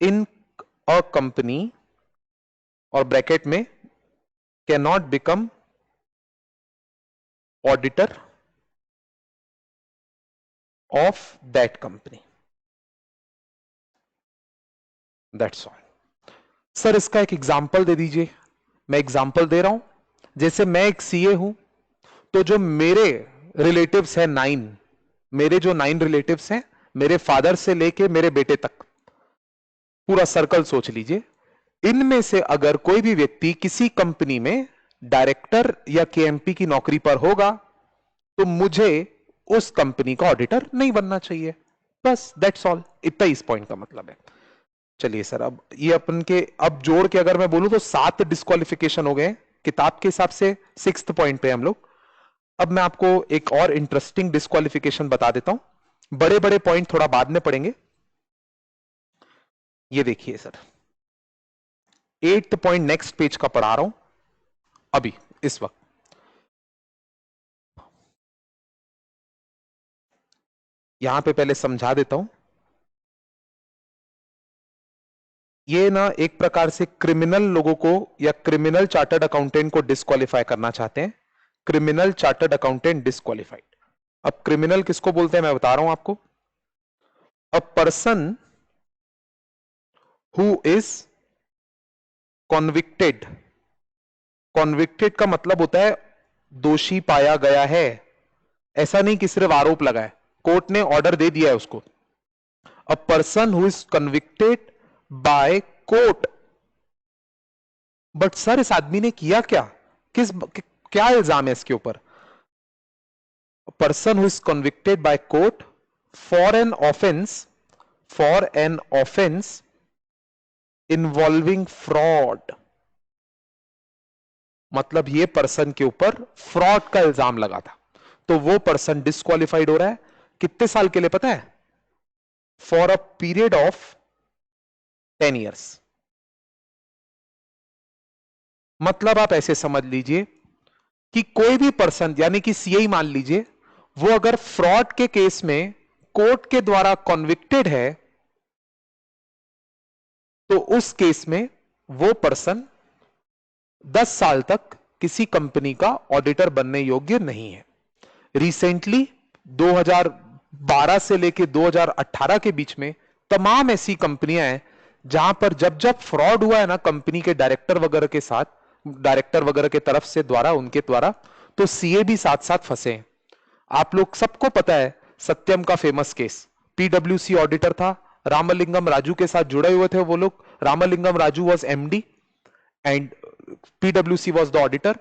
in a company और ब्रैकेट में can not become auditor of that company. That's all. Sir इसका एक एग्जाम्पल दे दीजिए. मैं एग्जाम्पल दे रहा हूं, जैसे मैं एक सीए हूं तो जो मेरे रिलेटिव्स हैं 9, मेरे जो 9 रिलेटिव्स हैं, मेरे फादर से लेके मेरे बेटे तक, पूरा सर्कल सोच लीजिए. इनमें से अगर कोई भी व्यक्ति किसी कंपनी में डायरेक्टर या केएमपी की नौकरी पर होगा तो मुझे उस कंपनी का ऑडिटर नहीं बनना चाहिए. बस दैट्स ऑल. इतना ही इस पॉइंट का मतलब है. चलिए सर अब ये अपन के अब जोड़ के अगर मैं बोलूं तो 7 डिस्क्वालिफिकेशन हो गए किताब के हिसाब से. 6th पॉइंट पे हम लोग. अब मैं आपको एक और इंटरेस्टिंग डिस्क्वालिफिकेशन बता देता हूं. बड़े बड़े पॉइंट थोड़ा बाद में पढ़ेंगे. ये देखिए sir, 8th point next page का पढ़ा रहा हूं अभी इस वक्त। यहां पे पहले समझा देता हूं। ये ना एक प्रकार से क्रिमिनल लोगों को या क्रिमिनल चार्टर्ड अकाउंटेंट को डिस्क्वालीफाई करना चाहते हैं। Criminal chartered accountant disqualified. अब क्रिमिनल किसको बोलते हैं मैं बता रहा हूं आपको। अ person who is convicted. Convicted का मतलब होता है दोषी पाया गया है। ऐसा नहीं कि सिर्फ आरोप लगा है, कोर्ट ने ऑर्डर दे दिया है उसको। अ person who is convicted by court. But sir इस आदमी ने किया क्या, क्या इल्जाम है इसके ऊपर। Person who is convicted bye court for an offence involving fraud. मतलब ये पर्सन के ऊपर फ्रॉड का इल्जाम लगा था, तो वो पर्सन डिस्क्वालिफाइड हो रहा है। कितने साल के लिए पता है? For a period of 10 years. मतलब आप ऐसे समझ लीजिए कि कोई भी पर्सन यानी कि सीआई मान लीजिए, वो अगर फ्रॉड के केस में कोर्ट के द्वारा कॉन्विक्टेड है तो उस केस में वो पर्सन 10 साल तक किसी कंपनी का ऑडिटर बनने योग्य नहीं है। रिसेंटली 2012 से लेकर 2018 के बीच में तमाम ऐसी कंपनियां हैं जहां पर जब जब फ्रॉड हुआ है ना कंपनी के डायरेक्टर वगैरह के साथ, डायरेक्टर वगैरह के तरफ से द्वारा उनके द्वारा, तो सीए भी साथ साथ फंसे हैं। आप लोग सबको पता है सत्यम का फेमस केस। पीडब्ल्यूसी ऑडिटर था, रामलिंगम राजू के साथ जुड़े हुए थे वो लोग। Ramalingam Raju was MD and पीडब्ल्यूसी was the auditor,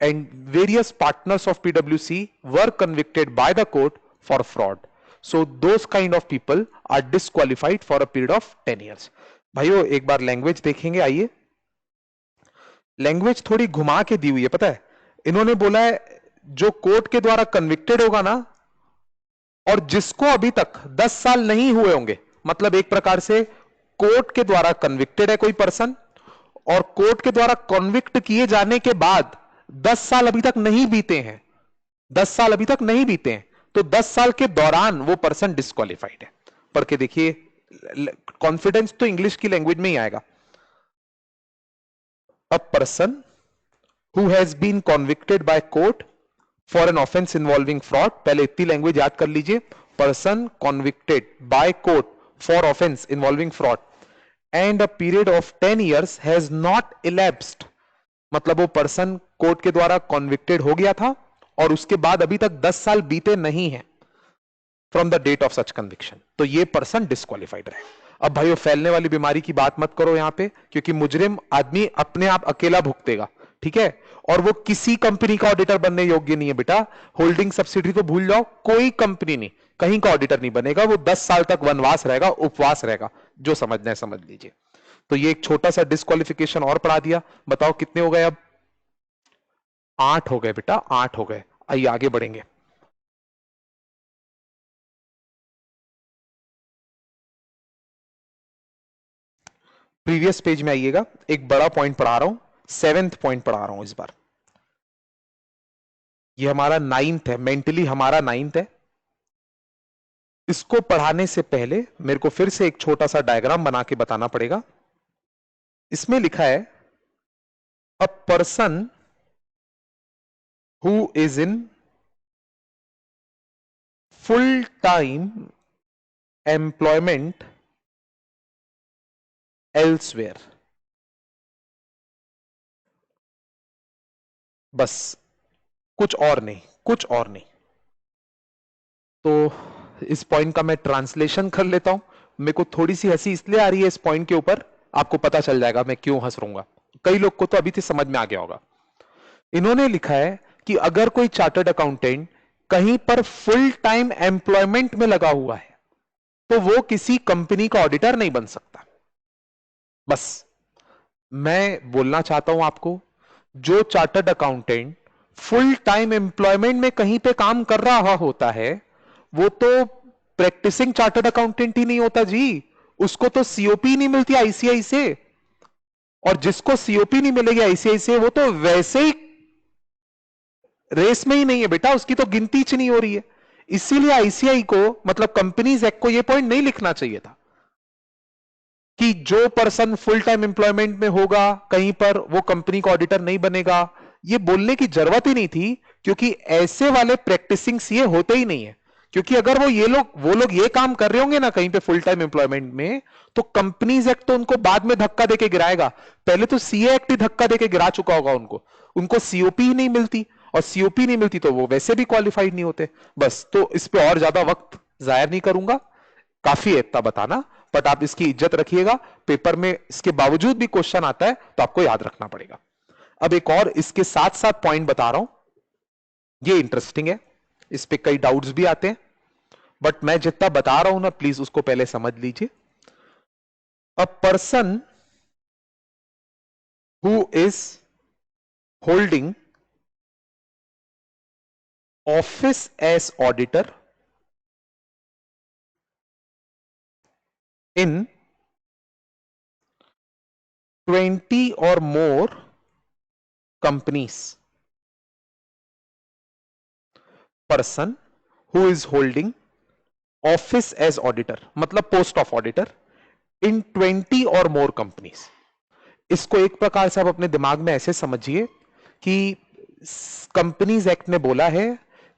and various partners of PwC were convicted by the court for fraud. So those kind of people are disqualified for a period of 10 years. भाइयों एक बार लैंग्वेज देखेंगे, आइए। लैंग्वेज थोड़ी घुमा के दी हुई है, पता है। इन्होंने बोला है जो कोर्ट के द्वारा कन्विक्टेड होगा ना, और जिसको अभी तक 10 साल नहीं हुए होंगे, मतलब एक प्रकार से कोर्ट के द्वारा कन्विक्टेड है कोई पर्सन, और कोर्ट के द्वारा कन्विक्ट किए जाने के बाद 10 साल अभी तक नहीं बीते हैं, 10 साल अभी तक नहीं बीते हैं, तो 10 साल के दौरान वो पर्सन डिस्क्वालिफाइड है। पढ़ के देखिए, कॉन्फिडेंस तो इंग्लिश की लैंग्वेज में ही आएगा। A person who has been convicted by court for an offence involving fraud. पहले इतनी लैंग्वेज याद कर लीजिए। Person convicted by court for offence involving fraud and a period of 10 years has not elapsed. मतलब वो पर्सन कोर्ट के द्वारा कॉन्विक्टेड हो गया था और उसके बाद अभी तक 10 साल बीते नहीं है from the date of such conviction, तो ये पर्सन डिस्क्वालिफाइड रहे। अब भाइयों फैलने वाली बीमारी की बात मत करो यहां पे, क्योंकि मुजरिम आदमी अपने आप अकेला भुगतेगा, ठीक है। और वो किसी कंपनी का ऑडिटर बनने योग्य नहीं है बेटा। होल्डिंग सब्सिडी तो भूल जाओ, कोई कंपनी नहीं, कहीं का ऑडिटर नहीं बनेगा। वो 10 साल तक वनवास रहेगा, उपवास रहेगा। जो समझना है समझ लीजिए। तो ये एक छोटा सा डिस्क्वालिफिकेशन और पढ़ा दिया। बताओ कितने हो गए अब? 8 हो गए बेटा, 8 हो गए। आइए आगे बढ़ेंगे। प्रीवियस पेज में आइएगा, एक बड़ा पॉइंट पढ़ा रहा हूं, 7th पॉइंट पढ़ा रहा हूं इस बार। ये हमारा 9th है, मेंटली हमारा 9th है। इसको पढ़ाने से पहले मेरे को फिर से एक छोटा सा डायग्राम बना के बताना पड़ेगा। इसमें लिखा है अ person who is in full time employment elsewhere. बस, कुछ और नहीं, कुछ और नहीं। तो इस पॉइंट का मैं ट्रांसलेशन कर लेता हूं। मेरे को थोड़ी सी हंसी इसलिए आ रही है इस पॉइंट के ऊपर, आपको पता चल जाएगा मैं क्यों हंस रहूंगा। कई लोग को तो अभी से समझ में आ गया होगा। इन्होंने लिखा है कि अगर कोई चार्टर्ड अकाउंटेंट कहीं पर फुल टाइम एम्प्लॉयमेंट में लगा हुआ है तो वो किसी कंपनी का ऑडिटर नहीं बन सकता। बस मैं बोलना चाहता हूं आपको, जो chartered accountant full time employment में कहीं पे काम कर रहा होता है वो तो प्रैक्टिसिंग चार्टर्ड अकाउंटेंट ही नहीं होता जी, उसको तो सीओपी नहीं मिलती आईसीआई से, और जिसको सीओपी नहीं मिलेगी आईसीआई से वो तो वैसे ही रेस में ही नहीं है बेटा, उसकी तो गिनती च नहीं हो रही है। इसीलिए आईसीआई को, मतलब कंपनीज एक्ट को, ये पॉइंट नहीं लिखना चाहिए था कि जो पर्सन फुल टाइम एम्प्लॉयमेंट में होगा कहीं पर वो कंपनी का ऑडिटर नहीं बनेगा। ये बोलने की जरूरत ही नहीं थी, क्योंकि ऐसे वाले प्रैक्टिसिंग सीए होते ही नहीं है। क्योंकि अगर वो लोग ये काम कर रहे होंगे ना कहीं पे फुल टाइम एम्प्लॉयमेंट में, तो कंपनीज एक्ट तो उनको बाद में धक्का देके गिराएगा। पहले तो सीए एक्ट ही धक्का देके गिरा चुका होगा उनको। उनको सीओपी ही नहीं मिलती, और सीओपी नहीं मिलती तो वो वैसे भी क्वालिफाइड नहीं होते। बस, तो इस पे और ज्यादा वक्त जाया नहीं करूंगा, काफी है इतना बताना। बट आप इसकी इज्जत रखिएगा, पेपर में इसके बावजूद भी क्वेश्चन आता है तो आपको याद रखना पड़ेगा। अब एक और इसके साथ साथ पॉइंट बता रहा हूं, ये इंटरेस्टिंग है, इस पे कई डाउट्स भी आते हैं, बट मैं जितना बता रहा हूं ना प्लीज उसको पहले समझ लीजिए। A person who is holding office as auditor in 20 or more companies, person who is holding office as auditor, मतलब पोस्ट ऑफ ऑडिटर, इन 20 और मोर कंपनीज। इसको एक प्रकार से आप अपने दिमाग में ऐसे समझिए कि कंपनीज एक्ट ने बोला है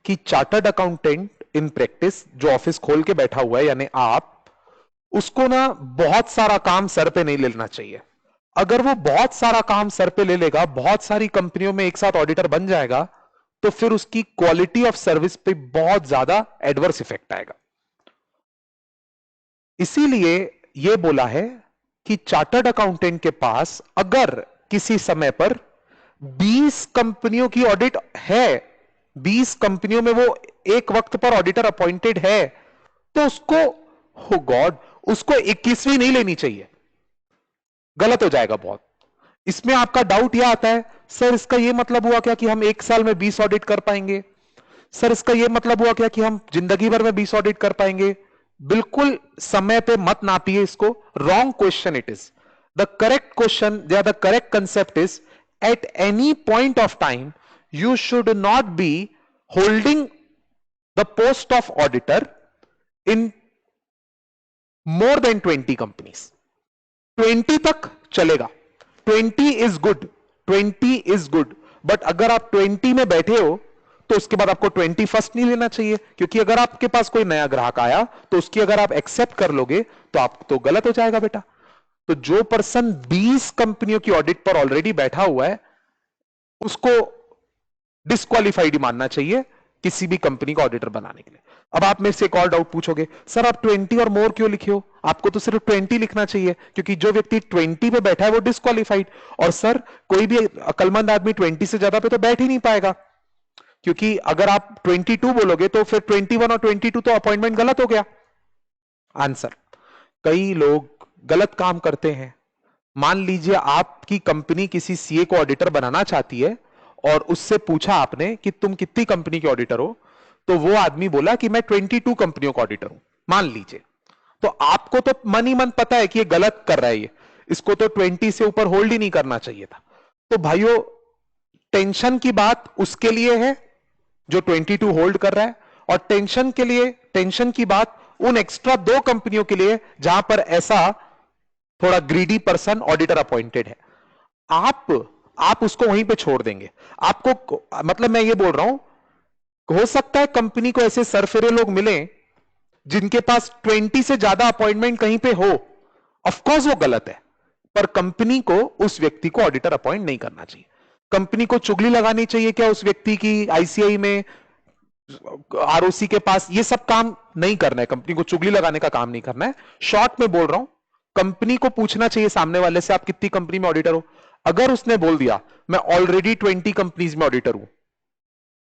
कि चार्टर्ड अकाउंटेंट इन प्रैक्टिस जो ऑफिस खोल के बैठा हुआ है यानी आप, उसको ना बहुत सारा काम सर पे नहीं लेना चाहिए। अगर वो बहुत सारा काम सर पे ले लेगा, बहुत सारी कंपनियों में एक साथ ऑडिटर बन जाएगा, तो फिर उसकी क्वालिटी ऑफ सर्विस पे बहुत ज्यादा एडवर्स इफेक्ट आएगा। इसीलिए यह बोला है कि चार्टर्ड अकाउंटेंट के पास अगर किसी समय पर 20 कंपनियों की ऑडिट है, 20 कंपनियों में वो एक वक्त पर ऑडिटर अपॉइंटेड है, तो उसको, हो गॉड, उसको 21वीं नहीं लेनी चाहिए, गलत हो जाएगा बहुत। इसमें आपका डाउट यह आता है, सर इसका यह मतलब हुआ क्या कि हम एक साल में 20 ऑडिट कर पाएंगे? सर इसका यह मतलब हुआ क्या कि हम जिंदगी भर में 20 ऑडिट कर पाएंगे? बिल्कुल समय पे मत नापिए इसको, wrong question it is. The correct question या the correct concept is, at any point of time you should not be holding the post of auditor in more than 20 companies. 20 तक चलेगा, 20 is good, 20 is good, but अगर आप 20 में बैठे हो तो उसके बाद आपको 21st नहीं लेना चाहिए, क्योंकि अगर आपके पास कोई नया ग्राहक आया तो उसकी अगर आप एक्सेप्ट कर लोगे तो आप तो गलत हो जाएगा बेटा। तो जो पर्सन 20 कंपनियों की ऑडिट पर ऑलरेडी बैठा हुआ है उसको डिस्क्वालिफाइड ही मानना चाहिए किसी भी कंपनी का ऑडिटर बनाने के लिए। अब आप मेरे से एक और डाउट पूछोगे, सर आप 20 और मोर क्यों लिखे हो? आपको तो सिर्फ 20 लिखना चाहिए, क्योंकि जो व्यक्ति 20 पे बैठा है वो डिस्क्वालिफाइड। और सर कोई भी अक्लमंद आदमी 20 से ज्यादा पे तो बैठ ही नहीं पाएगा, क्योंकि अगर आप 22 बोलोगे तो फिर 21 और 22 तो अपॉइंटमेंट गलत हो गया। आंसर, कई लोग गलत काम करते हैं। मान लीजिए आपकी कंपनी किसी सीए को ऑडिटर बनाना चाहती है और उससे पूछा आपने कि तुम कितनी कंपनी के ऑडिटर हो, तो वो आदमी बोला कि मैं 22 कंपनियों का ऑडिटर हूं, मान लीजिए। तो आपको तो मन ही मन पता है कि ये गलत कर रहा है, ये इसको तो 20 से ऊपर होल्ड ही नहीं करना चाहिए था। तो भाइयों, टेंशन की बात उसके लिए है जो 22 होल्ड कर रहा है, और टेंशन की बात उन एक्स्ट्रा 2 कंपनियों के लिए जहां पर ऐसा थोड़ा ग्रीडी पर्सन ऑडिटर अपॉइंटेड है। आप आप उसको वहीं पे छोड़ देंगे। आपको, मतलब मैं ये बोल रहा हूं, हो सकता है कंपनी को ऐसे सरफिरे लोग मिले जिनके पास 20 से ज्यादा अपॉइंटमेंट कहीं पे हो, ऑफ कोर्स वो गलत है, पर कंपनी को उस व्यक्ति को ऑडिटर अपॉइंट नहीं करना चाहिए। कंपनी को चुगली लगानी चाहिए क्या उस व्यक्ति की? आईसीआई में, आरओसी के पास ये सब काम नहीं करना है, कंपनी को चुगली लगाने का काम नहीं करना है। शॉर्ट में बोल रहा हूं, कंपनी को पूछना चाहिए सामने वाले से, आप कितनी कंपनी में ऑडिटर हो? अगर उसने बोल दिया मैं ऑलरेडी 20 कंपनीज में ऑडिटर हूं,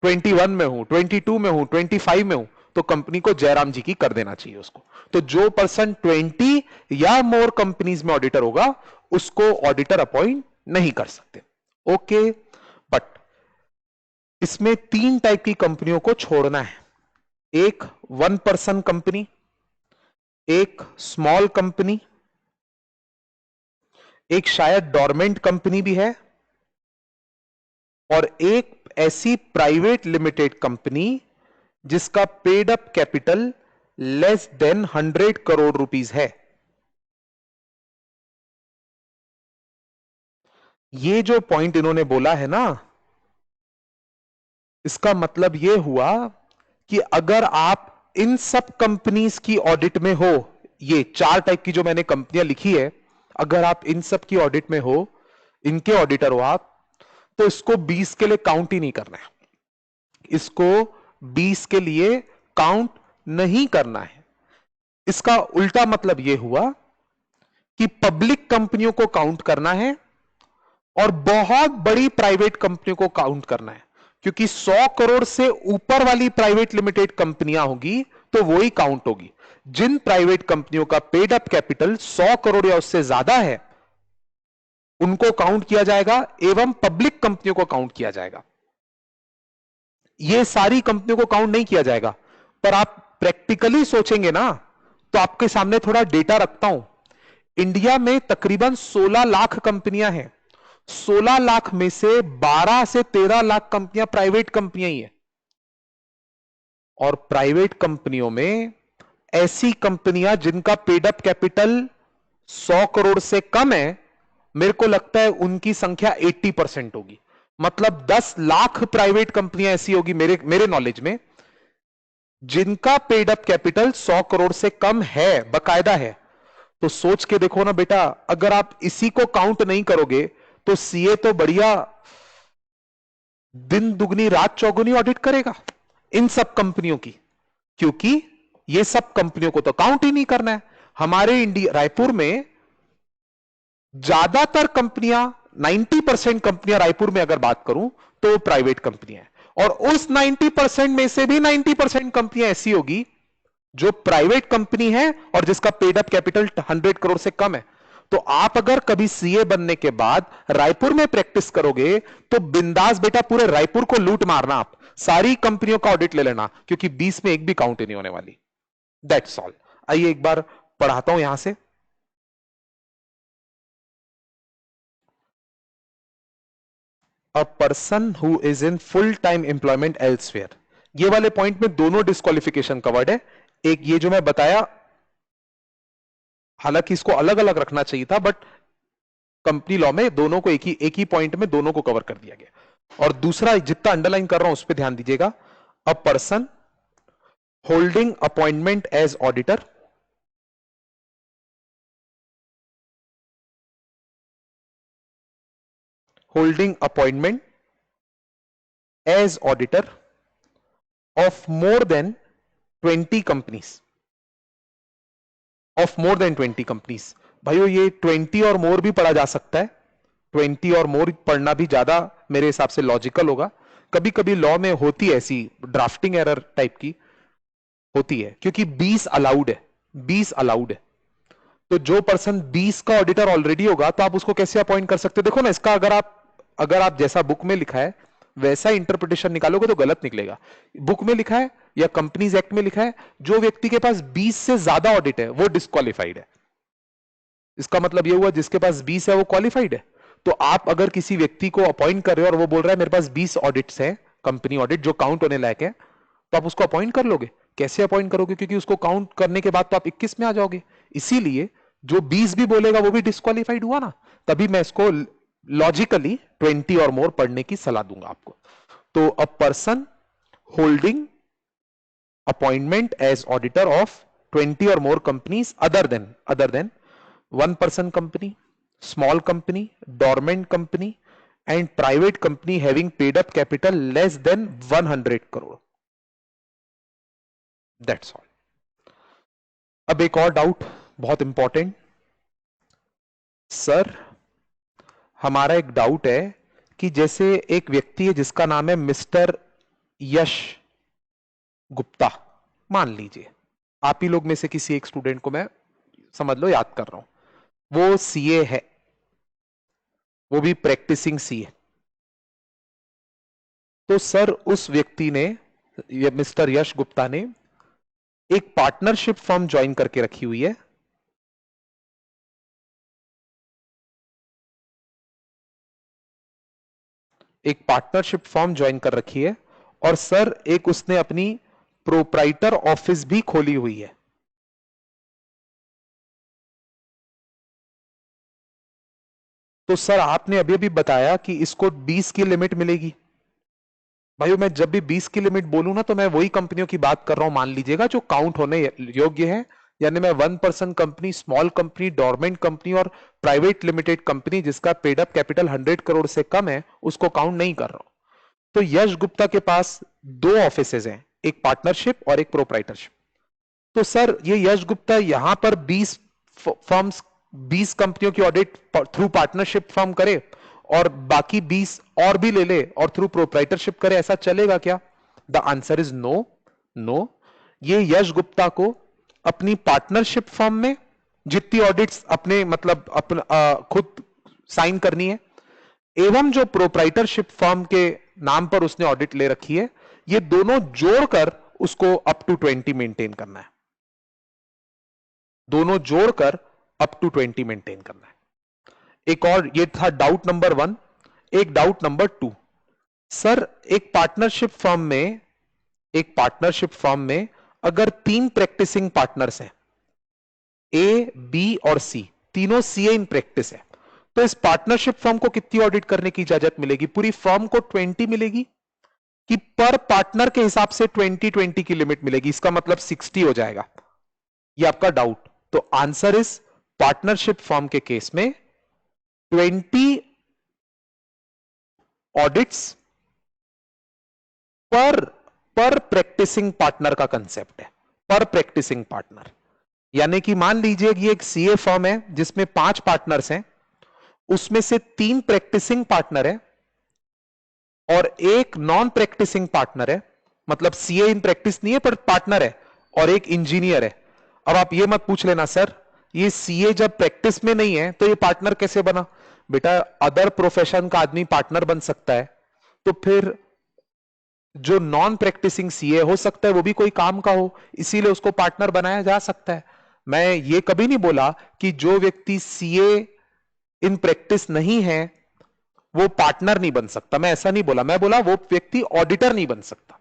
21 में हूं, 22 में हूं, 25 में हूं, तो कंपनी को जयराम जी की कर देना चाहिए उसको। तो जो पर्सन 20 या मोर कंपनीज में ऑडिटर होगा उसको ऑडिटर अपॉइंट नहीं कर सकते। ओके, बट इसमें 3 टाइप की कंपनियों को छोड़ना है। एक 1 पर्सन कंपनी, एक स्मॉल कंपनी, एक शायद डोरमेंट कंपनी भी है, और एक ऐसी प्राइवेट लिमिटेड कंपनी जिसका paid up capital less than 100 crore rupees है। ये जो पॉइंट इन्होंने बोला है ना, इसका मतलब यह हुआ कि अगर आप इन सब कंपनीज की ऑडिट में हो, ये 4 टाइप की जो मैंने कंपनियां लिखी है, अगर आप इन सब की ऑडिट में हो, इनके ऑडिटर हो आप, तो इसको 20 के लिए काउंट ही नहीं करना है। इसको 20 के लिए काउंट नहीं करना है। इसका उल्टा मतलब यह हुआ कि पब्लिक कंपनियों को काउंट करना है और बहुत बड़ी प्राइवेट कंपनियों को काउंट करना है, क्योंकि 100 करोड़ से ऊपर वाली प्राइवेट लिमिटेड कंपनियां होगी तो वो ही काउंट होगी। जिन प्राइवेट कंपनियों का पेड अप कैपिटल 100 करोड़ या उससे ज्यादा है उनको काउंट किया जाएगा, एवं पब्लिक कंपनियों को काउंट किया जाएगा। ये सारी कंपनियों को काउंट नहीं किया जाएगा। पर आप प्रैक्टिकली सोचेंगे ना, तो आपके सामने थोड़ा डेटा रखता हूं। इंडिया में तकरीबन 16 लाख कंपनियां हैं। 16 लाख में से 12 से 13 लाख कंपनियां प्राइवेट कंपनियां ही है। और प्राइवेट कंपनियों में ऐसी कंपनियां जिनका पेड अप कैपिटल 100 करोड़ से कम है, मेरे को लगता है उनकी संख्या 80% होगी। मतलब 10 लाख प्राइवेट कंपनियां ऐसी होगी मेरे मेरे नॉलेज में, जिनका पेड अप कैपिटल 100 करोड़ से कम है, बकायदा है। तो सोच के देखो ना बेटा, अगर आप इसी को काउंट नहीं करोगे तो सीए तो बढ़िया दिन दुगनी रात चौगुनी ऑडिट करेगा इन सब कंपनियों की, क्योंकि ये सब कंपनियों को तो काउंट ही नहीं करना है। हमारे इंडिया रायपुर में ज्यादातर कंपनियां, 90% कंपनियां रायपुर में अगर बात करूं तो प्राइवेट कंपनियां हैं, और उस 90% में से भी 90% कंपनियां ऐसी होगी जो प्राइवेट कंपनी है और जिसका पेड अप कैपिटल 100 करोड़ से कम है। तो आप अगर कभी सीए बनने के बाद रायपुर में प्रैक्टिस करोगे तो बिंदास बेटा पूरे रायपुर को लूट मारना, आप सारी कंपनियों का ऑडिट ले लेना, क्योंकि 20 में एक भी काउंट ही नहीं होने वाली। That's all. आइए एक बार पढ़ाता हूं यहां से। A person who is in full time employment elsewhere, ये वाले पॉइंट में दोनों डिस्क्वालिफिकेशन कवर्ड है। एक ये जो मैं बताया, हालांकि इसको अलग अलग रखना चाहिए था, बट कंपनी लॉ में दोनों को एक ही पॉइंट में दोनों को कवर कर दिया गया। और दूसरा जितना अंडरलाइन कर रहा हूं उस पर ध्यान दीजिएगा। A person holding appointment as auditor, holding appointment as auditor of more than 20 companies, of more than 20 companies. भाइयों ये 20 और मोर भी पढ़ा जा सकता है, 20 और मोर पढ़ना भी ज्यादा मेरे हिसाब से लॉजिकल होगा। कभी कभी लॉ में होती है ऐसी ड्राफ्टिंग एरर टाइप की होती है, क्योंकि 20 अलाउड है, 20 अलाउड है। तो जो पर्सन 20 का ऑडिटर ऑलरेडी होगा तो आप उसको कैसे अपॉइंट कर सकते हो? देखो ना, इसका अगर आप जैसा बुक में लिखा है वैसा इंटरप्रिटेशन निकालोगे तो गलत निकलेगा। बुक में लिखा है या कंपनीज एक्ट में लिखा है, जो व्यक्ति के पास 20 से ज्यादा ऑडिट है वो डिस्क्वालिफाइड है। इसका मतलब ये हुआ जिसके पास 20 है वो क्वालिफाइड है। तो आप अगर किसी व्यक्ति को अपॉइंट कर रहे हो और वो बोल रहा है मेरे पास 20 ऑडिट्स हैं, कंपनी ऑडिट जो काउंट होने लायक है, तो आप उसको अपॉइंट कर लोगे? कैसे अपॉइंट करोगे? क्योंकि उसको काउंट करने के बाद तो आप 21 में आ जाओगे। इसीलिए जो 20 भी बोलेगा वो भी डिस्क्वालिफाइड हुआ ना। तभी मैं इसको लॉजिकली 20 और मोर पढ़ने की सलाह दूंगा आपको। तो a person holding appointment as auditor of 20 और more companies other than one person company, small company, dormant company and private company having paid up capital less than 100 crore. That's all. अब एक और डाउट बहुत इंपॉर्टेंट सर, हमारा एक डाउट है कि जैसे एक व्यक्ति है जिसका नाम है मिस्टर यश गुप्ता, मान लीजिए आप ही लोग में से किसी एक स्टूडेंट को मैं समझ लो याद कर रहा हूं, वो सीए है, वो भी प्रैक्टिसिंग सीए। तो सर उस व्यक्ति ने, मिस्टर यश गुप्ता ने एक पार्टनरशिप फर्म ज्वाइन करके रखी हुई है, एक पार्टनरशिप फर्म ज्वाइन कर रखी है, और सर एक उसने अपनी प्रोप्राइटर ऑफिस भी खोली हुई है। तो सर आपने अभी अभी बताया कि इसको 20 की लिमिट मिलेगी। भाइयों मैं जब भी 20 की लिमिट बोलूं ना, तो मैं वही कंपनियों की बात कर रहा हूं, मान लीजिएगा, जो काउंट होने योग्य है। यानी मैं 1% company, small company, dormant company और प्राइवेट लिमिटेड कंपनी जिसका पेड अप कैपिटल 100 करोड़ से कम है, उसको काउंट नहीं कर रहा हूं। तो यश गुप्ता के पास दो ऑफिसेज हैं, एक पार्टनरशिप और एक प्रोप्राइटरशिप। तो सर ये यश गुप्ता यहां पर 20 फर्म्स, 20 कंपनियों की ऑडिट थ्रू पार्टनरशिप फर्म करे और बाकी 20 और भी ले ले और थ्रू प्रोप्राइटरशिप करे, ऐसा चलेगा क्या? The answer is no. No, ये यश गुप्ता को अपनी पार्टनरशिप फर्म में जितनी ऑडिट्स अपने मतलब अपना खुद साइन करनी है, एवं जो प्रोप्राइटरशिप फर्म के नाम पर उसने ऑडिट ले रखी है, ये दोनों जोड़कर उसको अप टू 20 मेंटेन करना है। दोनों जोड़कर अप टू 20 मेंटेन करना है। एक और ये था डाउट नंबर 1। एक डाउट नंबर 2, सर एक पार्टनरशिप फर्म में, एक पार्टनरशिप फर्म में अगर 3 प्रैक्टिसिंग पार्टनर्स हैं, ए, बी और सी, तीनों सीए इन प्रैक्टिस है, तो इस पार्टनरशिप फर्म को कितनी ऑडिट करने की इजाजत मिलेगी? पूरी फर्म को 20 मिलेगी कि पर पार्टनर के हिसाब से 20-20 की लिमिट मिलेगी? इसका मतलब 60 हो जाएगा। ये आपका डाउट। तो आंसर इज, पार्टनरशिप फर्म के केस में 20 ऑडिट्स पर पर प्रैक्टिसिंग पार्टनर का कंसेप्ट है, पर प्रैक्टिसिंग पार्टनर। यानी कि मान लीजिए कि एक सीए फर्म है जिसमें 5 पार्टनर्स हैं, उसमें से 3 प्रैक्टिसिंग पार्टनर है और एक नॉन प्रैक्टिसिंग पार्टनर है, मतलब सीए इन प्रैक्टिस नहीं है पर पार्टनर है, और एक इंजीनियर है। अब आप ये मत पूछ लेना सर ये सीए जब प्रैक्टिस में नहीं है तो ये पार्टनर कैसे बना? बेटा अदर प्रोफेशन का आदमी पार्टनर बन सकता है, तो फिर जो नॉन प्रैक्टिसिंग सीए हो सकता है वो भी कोई काम का हो, इसीलिए उसको पार्टनर बनाया जा सकता है। मैं ये कभी नहीं बोला कि जो व्यक्ति सीए इन प्रैक्टिस नहीं है वो पार्टनर नहीं बन सकता, मैं ऐसा नहीं बोला। मैं बोला वो व्यक्ति ऑडिटर नहीं बन सकता,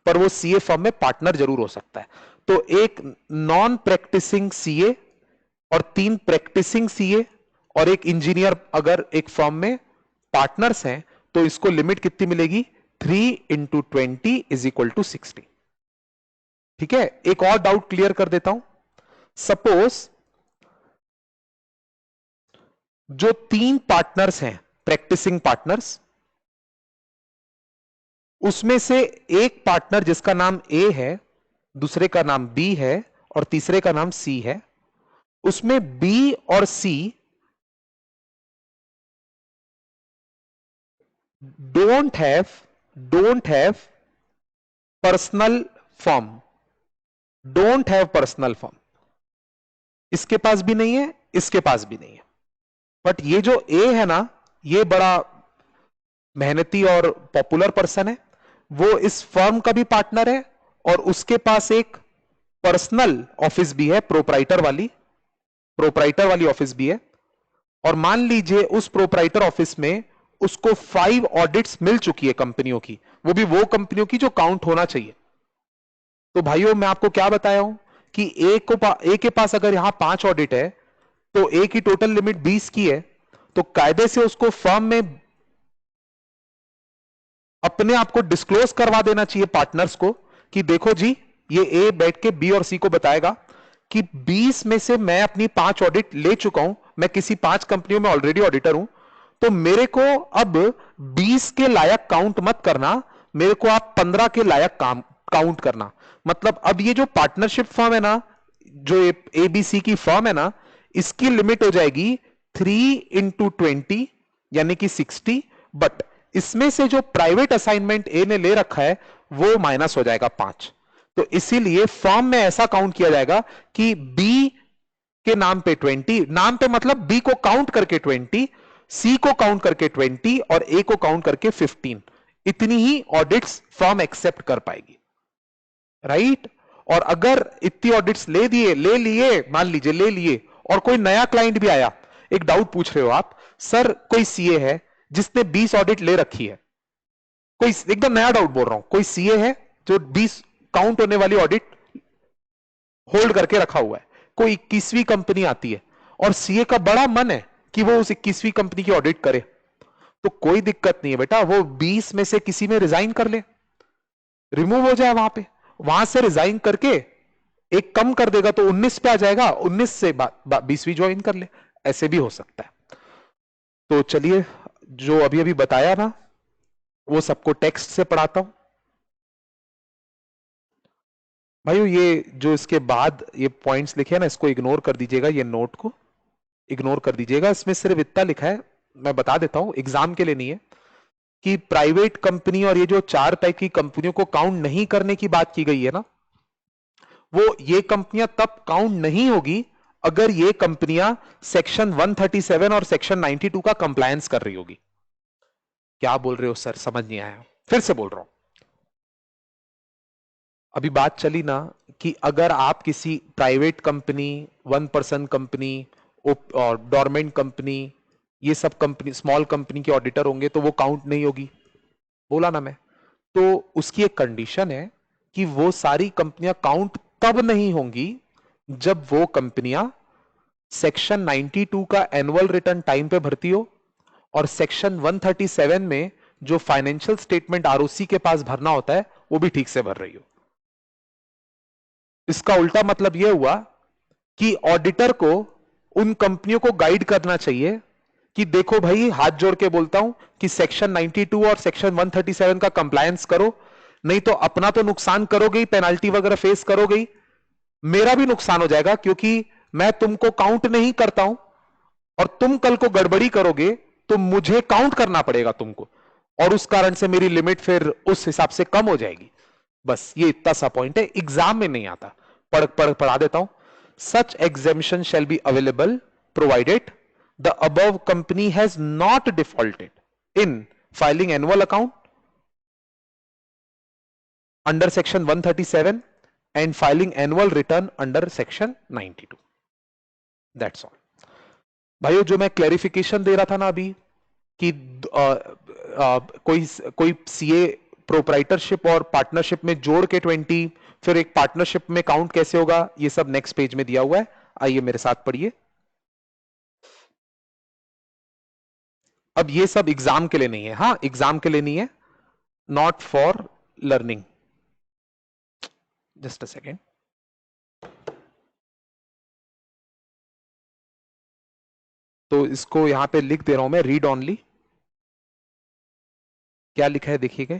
पर वो सीए फर्म में पार्टनर जरूर हो सकता है। तो एक नॉन प्रैक्टिसिंग सीए और 3 प्रैक्टिसिंग सीए और एक इंजीनियर अगर एक फर्म में पार्टनर्स हैं, तो इसको लिमिट कितनी मिलेगी? 3 इंटू 20 इज इक्वल टू 60। ठीक है, एक और डाउट क्लियर कर देता हूं। सपोज जो 3 पार्टनर्स हैं, प्रैक्टिसिंग पार्टनर्स, उसमें से एक पार्टनर जिसका नाम ए है, दूसरे का नाम बी है और तीसरे का नाम सी है, उसमें बी और C don't have personal form, don't have personal form. इसके पास भी नहीं है, इसके पास भी नहीं है। बट ये जो ए है ना, ये बड़ा मेहनती और पॉपुलर पर्सन है, वो इस फर्म का भी पार्टनर है और उसके पास एक पर्सनल ऑफिस भी है, प्रोप्राइटर वाली ऑफिस भी है। और मान लीजिए उस प्रोप्राइटर ऑफिस में उसको 5 ऑडिट्स मिल चुकी है कंपनियों की, वो भी वो कंपनियों की जो काउंट होना चाहिए। तो भाइयों मैं आपको क्या बताया हूं कि ए के पास अगर यहां 5 ऑडिट है तो ए की टोटल लिमिट 20 की है, तो कायदे से उसको फर्म में अपने आप को डिस्क्लोज करवा देना चाहिए पार्टनर्स को कि देखो जी, ये ए बैठ के बी और सी को बताएगा कि 20 में से मैं अपनी 5 ऑडिट ले चुका हूं, मैं किसी 5 कंपनियों में ऑलरेडी ऑडिटर हूं, तो मेरे को अब 20 के लायक काउंट मत करना, मेरे को आप 15 के लायक काउंट करना। मतलब अब ये जो पार्टनरशिप फर्म है ना, जो एबीसी की फर्म है ना, इसकी लिमिट हो जाएगी 3 इंटू 20 यानी कि 60। बट इसमें से जो प्राइवेट असाइनमेंट ए ने ले रखा है वो माइनस हो जाएगा 5। तो इसीलिए फॉर्म में ऐसा काउंट किया जाएगा कि बी के नाम पे 20, नाम पे मतलब बी को काउंट करके 20, सी को काउंट करके 20 और ए को काउंट करके 15। इतनी ही ऑडिट्स फॉर्म एक्सेप्ट कर पाएगी, राइट? और अगर इतनी ऑडिट्स ले लिए, मान लीजिए ले लिए, और कोई नया क्लाइंट भी आया, एक डाउट पूछ रहे हो आप, सर कोई सीए है जिसने 20 ऑडिट ले रखी है, कोई एकदम नया डाउट बोल रहा हूं, कोई सीए है जो 20 काउंट होने वाली ऑडिट होल्ड करके रखा हुआ है, कोई 21वीं कंपनी आती है और सीए का बड़ा मन है कि वो उस 21वीं कंपनी की ऑडिट करे, तो कोई दिक्कत नहीं है बेटा, वो 20 में से किसी में रिजाइन कर ले, रिमूव हो जाए वहां पे, वहां से रिजाइन करके एक कम कर देगा तो 19 पे आ जाएगा, 19 से 20वीं ज्वाइन कर ले, ऐसे भी हो सकता है। तो चलिए, जो अभी अभी बताया ना वो सबको टेक्स्ट से पढ़ाता हूं भाइयों। ये जो इसके बाद ये पॉइंट्स लिखे हैं ना, इसको इग्नोर कर दीजिएगा, ये नोट को इग्नोर कर दीजिएगा, इसमें सिर्फ इतना लिखा है, मैं बता देता हूं, एग्जाम के लिए नहीं है, कि प्राइवेट कंपनी और ये जो 4 टाइप की कंपनियों को काउंट नहीं करने की बात की गई है ना, वो ये कंपनियां तब काउंट नहीं होगी अगर ये कंपनियां सेक्शन 137 और सेक्शन 92 का कंप्लायंस कर रही होगी। क्या बोल रहे हो सर, समझ नहीं आया, फिर से बोल रहा हूं। अभी बात चली ना कि अगर आप किसी प्राइवेट कंपनी, 1% कंपनी और गवर्नमेंट कंपनी, ये सब कंपनी, स्मॉल कंपनी के ऑडिटर होंगे तो वो काउंट नहीं होगी, बोला ना मैं। तो उसकी एक कंडीशन है कि वो सारी कंपनियां काउंट तब नहीं होंगी जब वो कंपनियां सेक्शन 92 का एनुअल रिटर्न टाइम पे भरती हो और सेक्शन 137 में जो फाइनेंशियल स्टेटमेंट आरओसी के पास भरना होता है वो भी ठीक से भर रही हो। इसका उल्टा मतलब यह हुआ कि ऑडिटर को उन कंपनियों को गाइड करना चाहिए कि देखो भाई, हाथ जोड़ के बोलता हूं कि सेक्शन 92 और सेक्शन 137 का कंप्लायंस करो, नहीं तो अपना तो नुकसान करोगे ही, पेनाल्टी वगैरह फेस करोगे ही, मेरा भी नुकसान हो जाएगा क्योंकि मैं तुमको काउंट नहीं करता हूं और तुम कल को गड़बड़ी करोगे तो मुझे काउंट करना पड़ेगा तुमको, और उस कारण से मेरी लिमिट फिर उस हिसाब से कम हो जाएगी। बस ये इतना सा पॉइंट है, एग्जाम में नहीं आता, पढ़ा देता हूं। Such exemption shall be available provided the above company has not defaulted in filing annual account under section 137 and filing annual return under section 92. That's all. भाइयों, जो मैं क्लैरिफिकेशन दे रहा था ना अभी कि कोई सीए प्रोप्राइटरशिप और पार्टनरशिप में जोड़ के 20, फिर एक पार्टनरशिप में काउंट कैसे होगा, ये सब नेक्स्ट पेज में दिया हुआ है, आइए मेरे साथ पढ़िए। अब ये सब एग्जाम के लिए नहीं है, हाँ एग्जाम के लिए नहीं है, not for learning. Just a second, तो इसको यहां पे लिख दे रहा हूं मैं, रीड ऑनली। क्या लिखा है देखिएगा,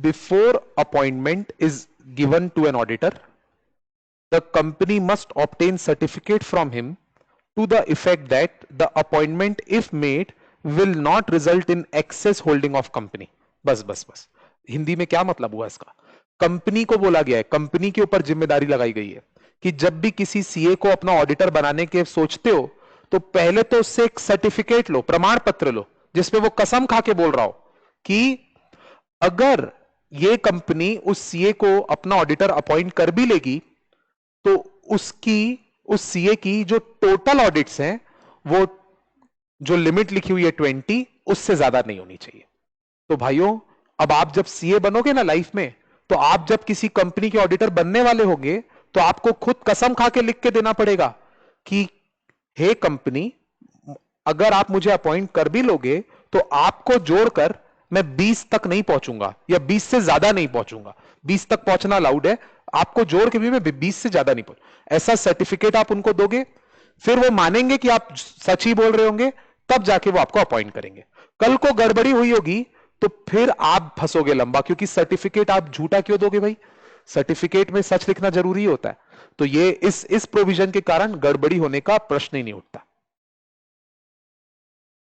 before appointment is given to an auditor the company must obtain certificate from him to the effect that the appointment if made will not result in excess holding of company। बस बस बस, हिंदी में क्या मतलब हुआ इसका, कंपनी को बोला गया है, कंपनी के ऊपर जिम्मेदारी लगाई गई है कि जब भी किसी सीए को अपना ऑडिटर बनाने के सोचते हो तो पहले तो उससे एक सर्टिफिकेट लो, प्रमाण पत्र लो, जिसमें वो कसम खा के बोल रहा हो कि अगर ये कंपनी उस सीए को अपना ऑडिटर अपॉइंट कर भी लेगी तो उसकी, उस सीए की जो टोटल ऑडिट्स हैं वो जो लिमिट लिखी हुई है 20, उससे ज्यादा नहीं होनी चाहिए। तो भाइयों, अब आप जब सीए बनोगे ना लाइफ में, तो आप जब किसी कंपनी के ऑडिटर बनने वाले होंगे तो आपको खुद कसम खा के लिख के देना पड़ेगा कि हे कंपनी, अगर आप मुझे अपॉइंट कर भी लोगे तो आपको जोड़कर मैं 20 तक नहीं पहुंचूंगा या 20 से ज्यादा नहीं पहुंचूंगा, 20 तक पहुंचना अलाउड है, आपको जोड़ के भी मैं 20 से ज्यादा नहीं पहुंच, ऐसा सर्टिफिकेट आप उनको दोगे, फिर वो मानेंगे कि आप सच ही बोल रहे होंगे, तब जाके वो आपको अपॉइंट करेंगे। कल को गड़बड़ी हुई होगी तो फिर आप फंसोगे लंबा, क्योंकि सर्टिफिकेट आप झूठा क्यों दोगे भाई, सर्टिफिकेट में सच लिखना जरूरी होता है। तो ये इस प्रोविजन के कारण गड़बड़ी होने का प्रश्न ही नहीं उठता।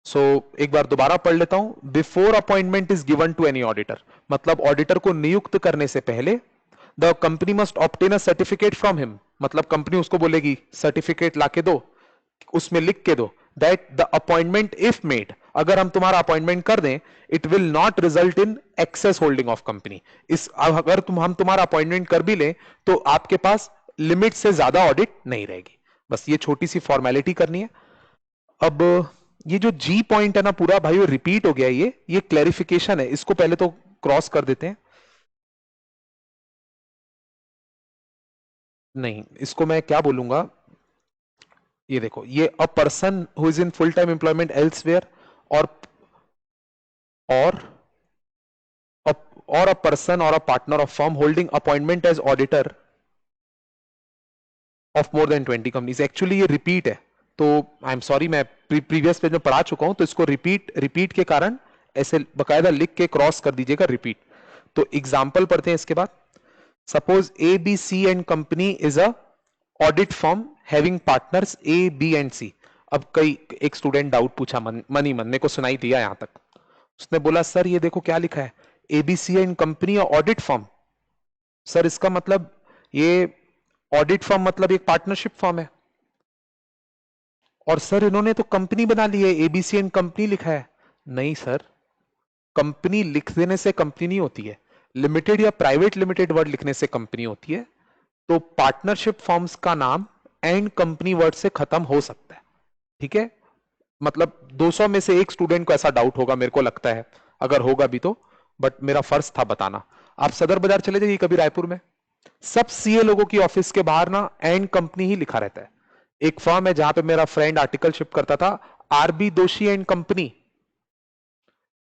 सो एक बार दोबारा पढ़ लेता हूं, before appointment is given to any auditor, मतलब ऑडिटर को नियुक्त करने से पहले the company must obtain a certificate from him, मतलब कंपनी उसको बोलेगी सर्टिफिकेट लाके दो, उसमें लिख के दो that the appointment if made, अगर हम तुम्हारा अपॉइंटमेंट कर दें, it will not result in excess holding of company. इस अगर हम तुम्हारा अपॉइंटमेंट कर भी लें तो आपके पास लिमिट से ज्यादा ऑडिट नहीं रहेगी। बस ये छोटी सी फॉर्मेलिटी करनी है। अब ये जो जी पॉइंट है ना पूरा भाई रिपीट हो गया, ये क्लैरिफिकेशन है, इसको पहले तो क्रॉस कर देते हैं। नहीं, इसको मैं क्या बोलूंगा, ये देखो, ये अ person who is in full time employment elsewhere और और a person or a partner of firm holding appointment as auditor of more than 20 companies। Actually ये रिपीट है, तो आई एम सॉरी, मैं प्रीवियस पेज में पढ़ा चुका हूं, तो इसको रिपीट के कारण ऐसे बकायदा लिख के क्रॉस कर दीजिएगा रिपीट। तो एग्जाम्पल पढ़ते हैं इसके बाद। Suppose A B C and company is a audit firm having partners A B and C. अब एक स्टूडेंट डाउट पूछा मन ही मन, मेरे को सुनाई दिया यहां तक। उसने बोला सर ये देखो क्या लिखा है, ABC and company audit firm. Sir इसका मतलब ये ऑडिट फर्म मतलब एक पार्टनरशिप फर्म है, और सर इन्होंने तो कंपनी बना ली है, एबीसी एंड कंपनी लिखा है। नहीं सर, कंपनी लिख देने से कंपनी नहीं होती है, लिमिटेड या प्राइवेट लिमिटेड वर्ड लिखने से कंपनी होती है। तो पार्टनरशिप फर्म्स का नाम एंड कंपनी वर्ड से खत्म हो सकता है, ठीक है। मतलब 200 में से एक स्टूडेंट को ऐसा डाउट होगा, मेरे को लगता है, अगर होगा भी तो, बट मेरा फर्ज था बताना। आप सदर बाजार चले जाइए कभी रायपुर में, सब सीए लोगों की ऑफिस के बाहर ना एंड कंपनी ही लिखा रहता है। एक फर्म है जहां पे मेरा फ्रेंड आर्टिकल शिप करता था, आरबी दोषी एंड कंपनी।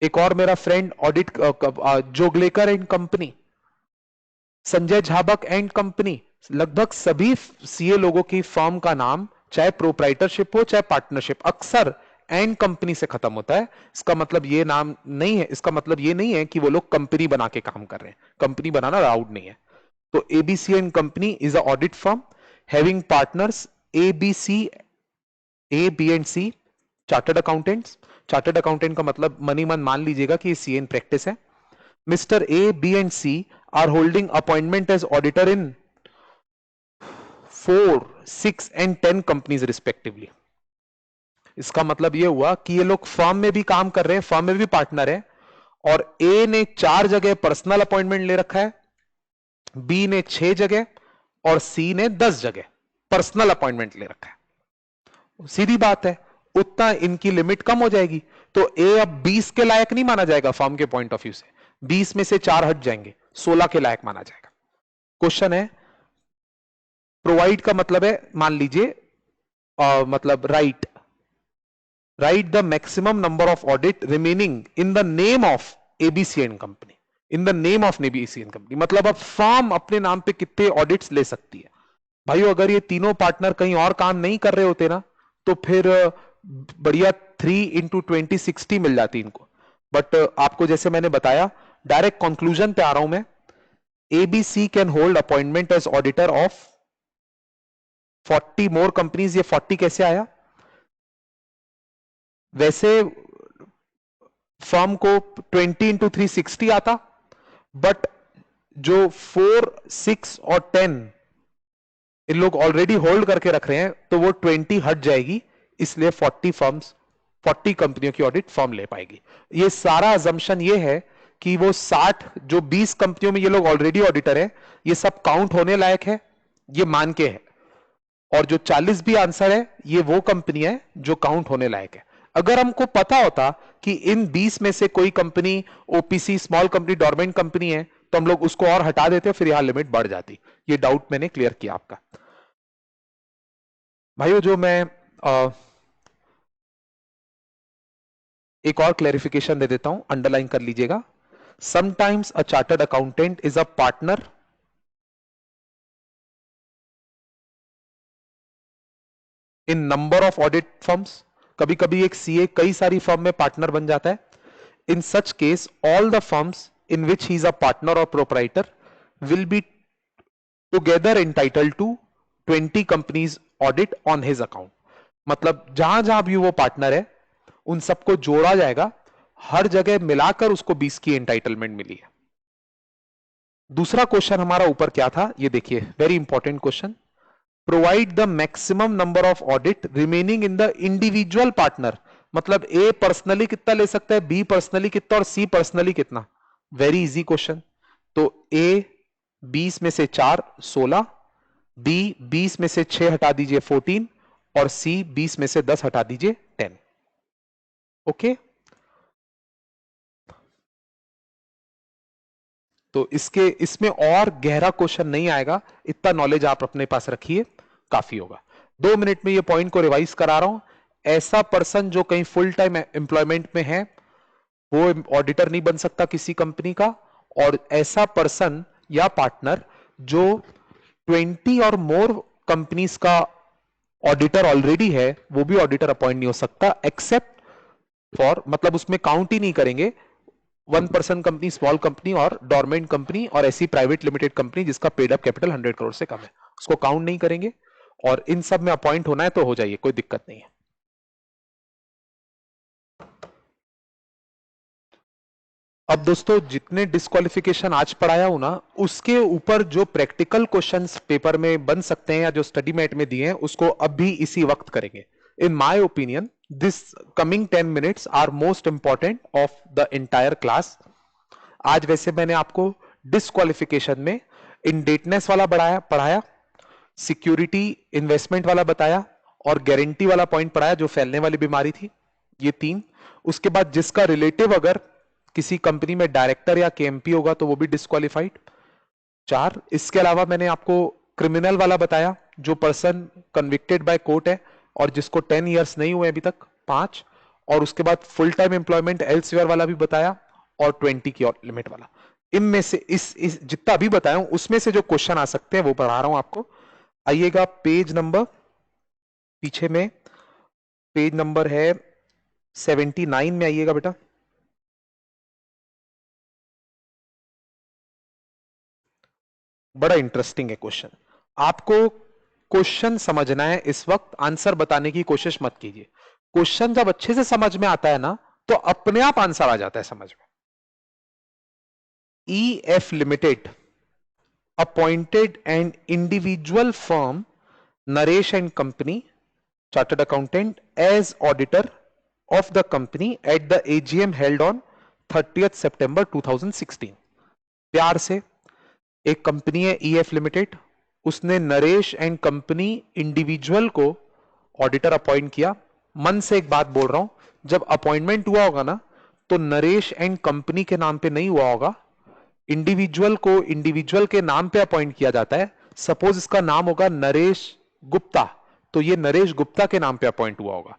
एक और मेरा friend audit Joglekar and company, Sanjay Jhabak and company. लगभग सभी सीए लोगों की फर्म का नाम, चाहे प्रोप्राइटरशिप हो चाहे पार्टनरशिप, अक्सर एंड कंपनी से खत्म होता है। इसका मतलब ये नाम नहीं है, इसका मतलब ये नहीं है कि वो लोग कंपनी बना के काम कर रहे हैं, कंपनी बनाना अलाउड नहीं है। तो ABC and company is a audit firm having partners ABC, A B and C, chartered accountants. Chartered accountant का मतलब मनी मन मान लीजिएगा कि सी इन प्रैक्टिस है। Mr A B and C are holding appointment as auditor in 4, 6 and 10 companies respectively. इसका मतलब यह हुआ कि ये लोग फर्म में भी काम कर रहे हैं, फर्म में भी पार्टनर है, और ए ने 4 जगह पर्सनल अपॉइंटमेंट ले रखा है, बी ने 6 जगह और सी ने 10 जगह पर्सनल अपॉइंटमेंट ले रखा है। सीधी बात है, उतना इनकी लिमिट कम हो जाएगी, तो ए अब 20 के लायक नहीं माना जाएगा फर्म के पॉइंट ऑफ व्यू से, 20 में से 4 हट जाएंगे, 16 के लायक माना जाएगा। क्वेश्चन है, प्रोवाइड का मतलब है, मान लीजिए मतलब right the maximum number of audit remaining in the name of ABC and company, in the name of ABC and company. मतलब अब फर्म अपने नाम पे कितने ऑडिट्स ले सकती है। भाइयों अगर ये तीनों पार्टनर कहीं और काम नहीं कर रहे होते ना, तो फिर बढ़िया 3 इंटू 20 60 मिल जाती इनको। बट आपको जैसे मैंने बताया, डायरेक्ट कंक्लूजन पे आ रहा हूं मैं, ABC can hold appointment as auditor of 40 more companies. ये 40 कैसे आया? वैसे फर्म को 20 इंटू 360 आता, बट जो 4, 6 और 10 इन लोग ऑलरेडी होल्ड करके रख रहे हैं, तो वो 20 हट जाएगी, इसलिए 40 कंपनियों की ऑडिट फर्म ले पाएगी। ये सारा अजम्पशन ये है कि वो 60 जो 20 कंपनियों में ये लोग ऑलरेडी ऑडिटर है, ये सब काउंट होने लायक है, ये मान के है। और जो 40 भी आंसर है, ये वो कंपनी है जो काउंट होने लायक है। अगर हमको पता होता कि इन 20 में से कोई company OPC, small company, dormant company है, तो हम लोग उसको और हटा देते, फिर यहां लिमिट बढ़ जाती। ये डाउट मैंने क्लियर किया आपका। भाइयों जो मैं एक और क्लैरिफिकेशन दे देता हूं, अंडरलाइन कर लीजिएगा। Sometimes a chartered accountant is a partner in number of audit firms. कभी कभी एक सीए कई सारी फर्म में पार्टनर बन जाता है। In such case all the firms in which he is a partner or proprietor will be together entitled to 20 companies audit on his account. मतलब जहां जहां भी वो पार्टनर है, उन सबको जोड़ा जाएगा, हर जगह मिलाकर उसको 20 की एंटाइटलमेंट मिली है। दूसरा क्वेश्चन हमारा ऊपर क्या था, ये देखिए, very important question. Provide the maximum number of audit remaining in the individual partner. मतलब ए पर्सनली कितना ले सकता है, बी पर्सनली कितना और सी पर्सनली कितना। Very easy question. तो ए 20 में से 4 16, बी 20 में से 6 हटा दीजिए 14 और सी 20 में से 10 हटा दीजिए 10। ओके, तो इसमें और गहरा क्वेश्चन नहीं आएगा, इतना नॉलेज आप अपने पास रखिए, काफी होगा। 2 मिनट में ये पॉइंट को रिवाइज करा रहा हूं। ऐसा पर्सन जो कहीं फुल टाइम एम्प्लॉयमेंट में है वो ऑडिटर नहीं बन सकता किसी कंपनी का, और ऐसा पर्सन या पार्टनर जो 20 और मोर कंपनीज का ऑडिटर ऑलरेडी है वो भी ऑडिटर अपॉइंट नहीं हो सकता, एक्सेप्ट फॉर, मतलब उसमें काउंट ही नहीं करेंगे 1% कंपनी, स्मॉल कंपनी और डोरमेंट कंपनी और ऐसी प्राइवेट लिमिटेड कंपनी जिसका पेड अप कैपिटल 100 करोड़ से कम है, उसको काउंट नहीं करेंगे। और इन सब में अपॉइंट होना है तो हो जाइए, कोई दिक्कत नहीं है। अब दोस्तों जितने डिस्क्वालिफिकेशन आज पढ़ाया हूं ना, उसके ऊपर जो प्रैक्टिकल क्वेश्चंस पेपर में बन सकते हैं या जो स्टडी मैट में दिए हैं उसको अब भी इसी वक्त करेंगे। In my opinion this coming 10 minutes are most important of the entire class. आज वैसे मैंने आपको डिस्क्वालिफिकेशन में इनडेटनेस वाला पढ़ाया, सिक्योरिटी इन्वेस्टमेंट वाला बताया और गारंटी वाला पॉइंट पढ़ाया जो फैलने वाली बीमारी थी, ये 3। उसके बाद जिसका रिलेटिव अगर किसी कंपनी में डायरेक्टर या केएमपी होगा तो वो भी डिस्क्वालिफाइड, 4। इसके अलावा मैंने आपको क्रिमिनल वाला बताया, जो पर्सन कन्विक्टेड बाय कोर्ट है और जिसको 10 इयर्स नहीं हुए अभी तक, 5। और उसके बाद फुल टाइम एम्प्लॉयमेंट एल्सवेयर वाला भी बताया और 20 की और लिमिट वाला। इनमें से इस जितना अभी बताया हूं उसमें से जो क्वेश्चन आ सकते हैं वो पढ़ा रहा हूं आपको। आइएगा पेज नंबर, पीछे में पेज नंबर है 79 में आइएगा बेटा। बड़ा इंटरेस्टिंग है क्वेश्चन, आपको क्वेश्चन समझना है इस वक्त, आंसर बताने की कोशिश मत कीजिए। क्वेश्चन जब अच्छे से समझ में आता है ना तो अपने आप आंसर आ जाता है समझ में। EF limited appointed an individual firm Naresh and company chartered accountant as auditor of the company at the AGM held on 30th September 2016। प्यार से, एक कंपनी है EF लिमिटेड, उसने नरेश एंड कंपनी इंडिविजुअल को ऑडिटर अपॉइंट किया। मन से एक बात बोल रहा हूं, जब अपॉइंटमेंट हुआ होगा ना तो नरेश एंड कंपनी के नाम पे नहीं हुआ होगा, इंडिविजुअल को इंडिविजुअल के नाम पे अपॉइंट किया जाता है। सपोज इसका नाम होगा नरेश गुप्ता, तो ये नरेश गुप्ता के नाम पे अपॉइंट हुआ होगा।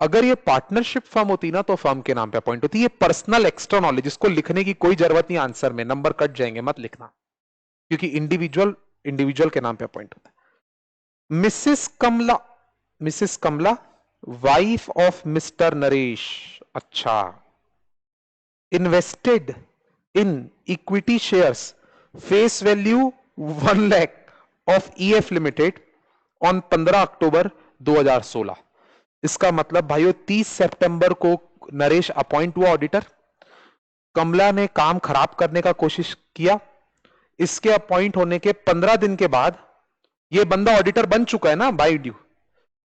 अगर ये पार्टनरशिप फर्म होती ना तो फर्म के नाम पे अपॉइंट होती। ये पर्सनल एक्स्ट्रा नॉलेज, इसको लिखने की कोई जरूरत नहीं, आंसर में नंबर कट जाएंगे, मत लिखना, क्योंकि इंडिविजुअल इंडिविजुअल के नाम पे अपॉइंट होता है। Mrs Kamala wife of Mr Naresh, अच्छा, invested in equity shares face value 1 lakh of EF limited on 15 October 2016। इसका मतलब भाइयों 30 सितंबर को नरेश अपॉइंट हुआ ऑडिटर, कमला ने काम खराब करने का कोशिश किया, इसके अपॉइंट होने के 15 दिन के बाद ये बंदा ऑडिटर बन चुका है ना बाय ड्यू,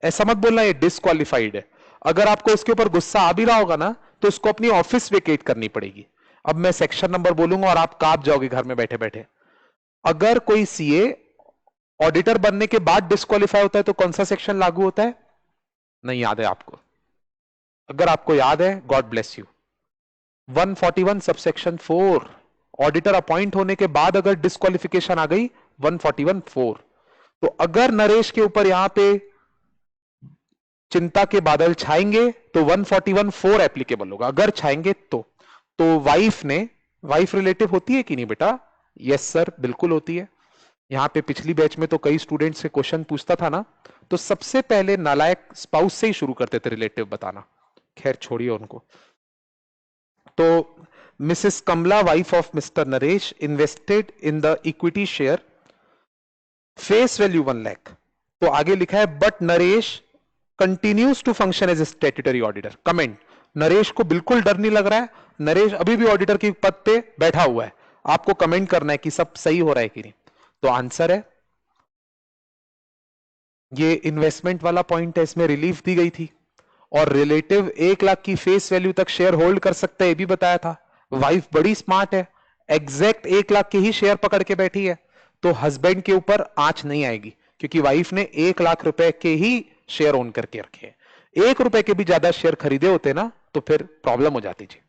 ऐसा मत बोलना ये डिस्क्वालिफाइड है। अगर आपको इसके ऊपर गुस्सा आ भी रहा होगा ना तो इसको अपनी ऑफिस वेकेट करनी पड़ेगी। अब मैं सेक्शन नंबर बोलूंगा और आप कांप जाओगे घर में बैठे बैठे। अगर कोई सीए ऑडिटर बनने के बाद डिस्क्वालीफाई होता है तो कौन सा सेक्शन लागू होता है, नहीं याद है आपको? अगर आपको याद है, God bless you, 141 subsection 4, auditor appoint होने के बाद अगर डिस्क्वालिफिकेशन आ गई 141(4), तो अगर नरेश के ऊपर यहां पे चिंता के बादल छाएंगे तो 141(4) एप्लीकेबल होगा, अगर छाएंगे तो वाइफ रिलेटिव होती है कि नहीं बेटा? यस सर, बिल्कुल होती है। यहां पे पिछली बैच में तो कई स्टूडेंट से क्वेश्चन पूछता था ना, तो सबसे पहले नालायक स्पाउस से ही शुरू करते थे रिलेटिव बताना, खैर छोड़िए उनको। तो Mrs Kamala wife of Mr Naresh invested in the equity share face value 1 lakh, तो आगे लिखा है but Naresh continues to function as a statutory auditor. Comment, Naresh को बिल्कुल डर नहीं लग रहा है, नरेश अभी भी ऑडिटर के पद पे बैठा हुआ है। आपको कमेंट करना है कि सब सही हो रहा है कि नहीं। तो आंसर है ये इन्वेस्टमेंट वाला पॉइंट है, इसमें रिलीफ दी गई थी और रिलेटिव 1 लाख की फेस वैल्यू तक शेयर होल्ड कर सकता है, ये भी बताया था। वाइफ बड़ी स्मार्ट है, एग्जैक्ट 1 लाख के ही शेयर पकड़ के बैठी है, तो हस्बैंड के ऊपर आंच नहीं आएगी, क्योंकि वाइफ ने 1 लाख रुपए के ही शेयर ओन करके रखे हैं। 1 रुपए के भी ज्यादा शेयर खरीदे होते ना तो फिर प्रॉब्लम हो जाती थी।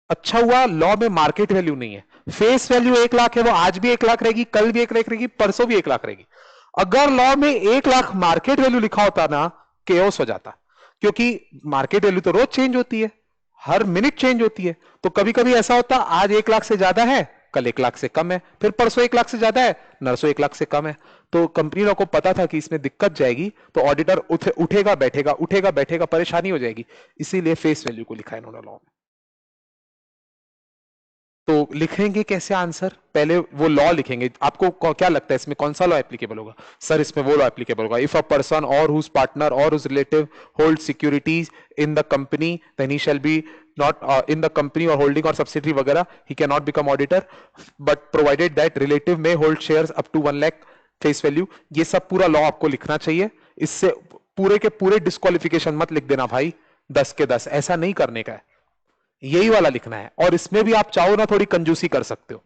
अच्छा हुआ लॉ में मार्केट वैल्यू नहीं है, फेस वैल्यू 1 लाख है, वो आज भी 1 लाख रहेगी, कल भी 1 लाख रहेगी, परसों भी 1 लाख रहेगी। अगर लॉ में 1 लाख मार्केट वैल्यू लिखा होता ना, केओस हो जाता, क्योंकि मार्केट वैल्यू तो रोज चेंज होती है, हर मिनट चेंज होती है। तो कभी कभी ऐसा होता आज 1 लाख से ज्यादा है, कल 1 लाख से कम है, फिर परसों 1 लाख से ज्यादा है, नरसों 1 लाख से कम है। तो कंपनी लॉ को पता था कि इसमें दिक्कत जाएगी, तो ऑडिटर उठेगा बैठेगा उठेगा बैठेगा, परेशानी हो जाएगी, इसीलिए फेस वैल्यू को लिखा है इन्होंने लॉ में। तो लिखेंगे कैसे आंसर, पहले वो लॉ लिखेंगे। आपको क्या लगता है इसमें कौन सा लॉ एप्लीकेबल होगा? सर इसमें वो लॉ एप्लीकेबल होगा, इफ अ पर्सन और whose partner or whose relative hold securities in the company then he shall be not in the company or holding or subsidiary वगैरह, he can not become auditor, but provided that relative में hold shares up to 1 lakh face value. ये सब पूरा लॉ आपको लिखना चाहिए। इससे पूरे के पूरे डिस्क्वालिफिकेशन मत लिख देना भाई 10 के 10, ऐसा नहीं करने का है, यही वाला लिखना है। और इसमें भी आप चाहो ना थोड़ी कंजूसी कर सकते हो,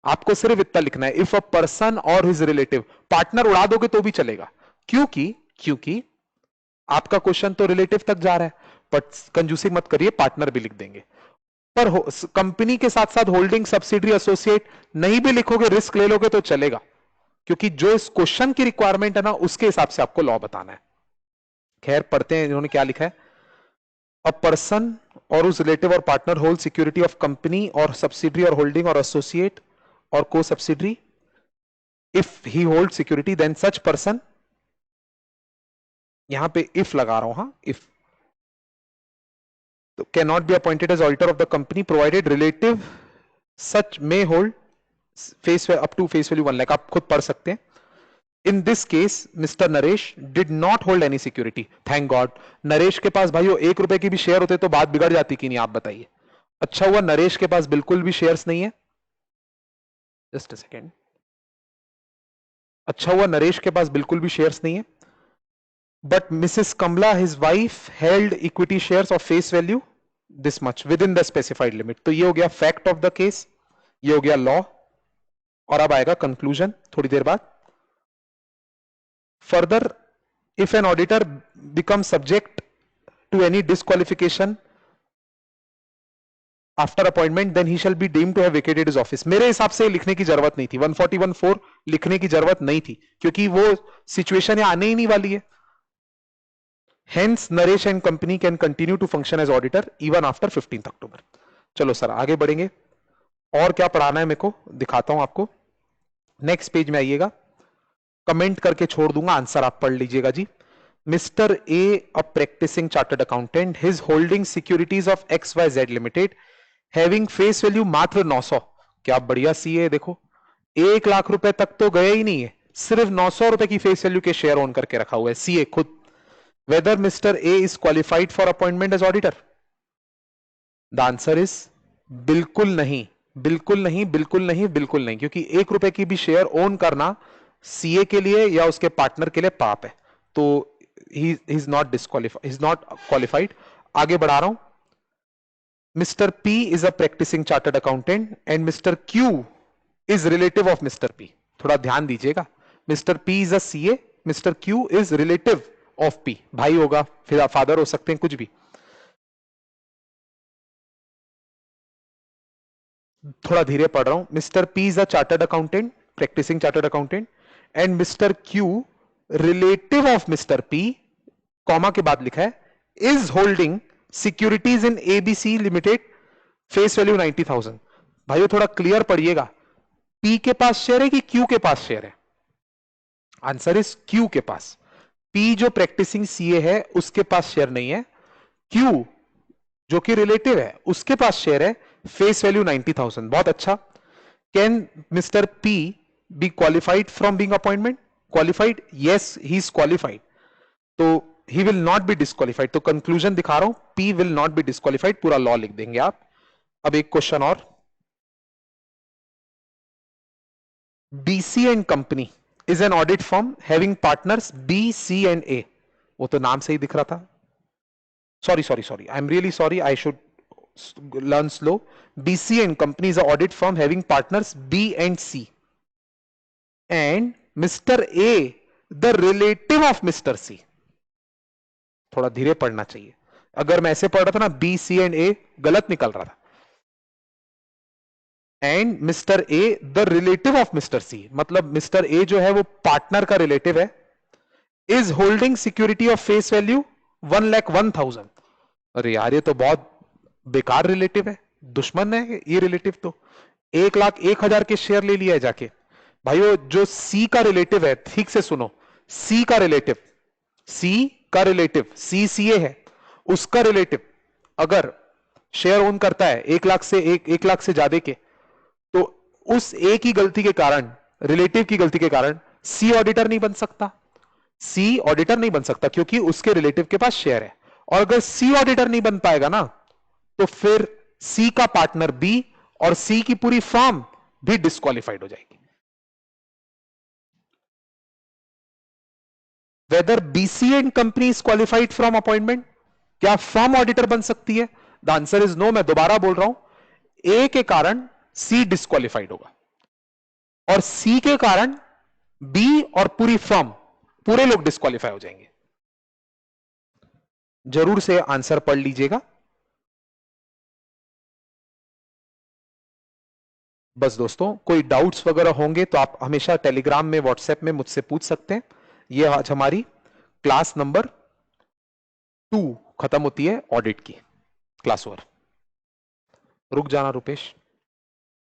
आपको सिर्फ इतना लिखना है, इफ अ पर्सन और हिज रिलेटिव, पार्टनर उड़ा दोगे तो भी चलेगा, क्योंकि क्योंकि आपका क्वेश्चन तो रिलेटिव तक जा रहा है, बट कंजूसी मत करिए, पार्टनर भी लिख देंगे। पर कंपनी के साथ साथ होल्डिंग सब्सिडरी एसोसिएट नहीं भी लिखोगे, रिस्क ले लोगे तो चलेगा, क्योंकि जो इस क्वेश्चन की रिक्वायरमेंट है ना उसके हिसाब से आपको लॉ बताना है। खैर पढ़ते हैं इन्होंने क्या लिखा है। अ पर्सन और उस रिलेटिव और partner hold security of company और सब्सिडरी और होल्डिंग और एसोसिएट और को subsidiary, if he hold security then such person, यहां पे इफ लगा रहा हूं, हां इफ, तो can not be appointed as auditor of the company provided relative such may hold face up to face value 1 lakh. आप खुद पढ़ सकते हैं। In this case Mr Naresh did not hold any security, thank God. Naresh के पास भाई 1 रुपए की भी शेयर होते तो बात बिगड़ जाती कि नहीं, आप बताइए। अच्छा हुआ नरेश के पास बिल्कुल भी शेयर्स नहीं है, जस्ट अ सेकेंड। अच्छा हुआ नरेश के पास बिल्कुल भी शेयर्स नहीं है, but Mrs Kamala his wife held equity shares of face value this much within the specified limit. तो ये हो गया फैक्ट ऑफ द केस, ये हो गया लॉ, और अब आएगा कंक्लूजन थोड़ी देर बाद। Further, if an auditor becomes subject to any disqualification after appointment then he shall be deemed to have vacated his office। मेरे हिसाब से लिखने की जरूरत नहीं थी, 141(4) लिखने की जरूरत नहीं थी, क्योंकि वो सिचुएशन आने ही नहीं वाली है। Hence Naresh and company can continue to function as auditor even after 15th October। चलो सर आगे बढ़ेंगे, और क्या पढ़ाना है मेरे को दिखाता हूं आपको। नेक्स्ट पेज में आइएगा, कमेंट करके छोड़ दूंगा, आंसर आप पढ़ लीजिएगा जी। Mr. A, a practicing chartered accountant, his holding securities of XYZ Limited, having face value मात्र 900। क्या बढ़िया सीए, देखो 1 लाख रुपए तक तो गए ही नहीं है, सिर्फ 900 रुपए की फेस वैल्यू के शेयर ओन करके रखा हुआ है सीए खुद। Whether Mr A is qualified for appointment as auditor? The answer is बिल्कुल नहीं, बिल्कुल नहीं, बिल्कुल नहीं, बिल्कुल नहीं, क्योंकि 1 रुपए की भी शेयर ओन करना सीए के लिए या उसके पार्टनर के लिए पाप है। तो he is not disqualified, he's not qualified। आगे बढ़ा रहा हूं। Mr. P is a practicing chartered accountant and Mr. Q is relative of Mr. P। थोड़ा ध्यान दीजिएगा, Mr. P is a CA, Mr. Q is relative of P, भाई होगा, फिर फादर हो सकते हैं, कुछ भी। थोड़ा धीरे पढ़ रहा हूं। Mr. P is a chartered accountant, practicing chartered accountant and Mr. Q relative of Mr. P, comma के बाद लिखा है is holding securities in ABC limited face value 90,000। भाइयों थोड़ा क्लियर पढ़िएगा, पी के पास शेयर है कि क्यू के पास शेयर है? आंसर इज क्यू के पास। पी जो प्रैक्टिसिंग सीए है उसके पास शेयर नहीं है, क्यू जो कि रिलेटिव है उसके पास शेयर है, फेस वैल्यू 90,000। बहुत अच्छा। Can mister P B qualified from being appointment? Qualified, yes he is qualified, तो he will not be disqualified। तो कंक्लूजन दिखा रहा हूं, P will not be disqualified, पूरा लॉ लिख देंगे आप। अब एक क्वेश्चन और, BC and company is an audit firm having partners B, C and A। वो तो नाम से ही दिख रहा था। sorry, I'm really sorry, I should learn slow. BC and company is an audit firm having partners B and C, and Mr. A the relative of Mr. C. थोड़ा धीरे पढ़ना चाहिए, अगर मैं ऐसे पढ़ रहा था ना B, C and A गलत निकल रहा था. And Mr A the relative of Mr C, मतलब मिस्टर ए जो है वो पार्टनर का रिलेटिव है, is holding security of face value 1,01,000. अरे यार ये तो बहुत बेकार रिलेटिव है, दुश्मन है ये रिलेटिव. तो 1,01,000 के शेयर ले लिया है जाके. भाइयों जो सी का रिलेटिव है, ठीक से सुनो, सी का रिलेटिव, सी सी ए है, उसका रिलेटिव अगर शेयर ओन करता है 1,00,000 से 1,00,000 से ज्यादा के, तो उस ए की गलती के कारण, रिलेटिव की गलती के कारण सी ऑडिटर नहीं बन सकता. सी ऑडिटर नहीं बन सकता क्योंकि उसके रिलेटिव के पास शेयर है. और अगर सी ऑडिटर नहीं बन पाएगा ना, तो फिर सी का पार्टनर बी और सी की पूरी फर्म भी डिस्क्वालिफाइड हो जाएगी. Whether BC and company is qualified from appointment, क्या फर्म ऑडिटर बन सकती है? The answer is no. मैं दोबारा बोल रहा हूं, ए के कारण सी डिस्क्वालिफाइड होगा और सी के कारण बी और पूरी फर्म, पूरे लोग डिस्क्वालिफाई हो जाएंगे. जरूर से आंसर पढ़ लीजिएगा. बस दोस्तों, कोई डाउट्स वगैरह होंगे तो आप हमेशा टेलीग्राम में, व्हाट्सएप में मुझसे पूछ सकते हैं. ये आज हमारी क्लास नंबर 2 खत्म होती है ऑडिट की क्लास ओवर. रुक जाना रुपेश.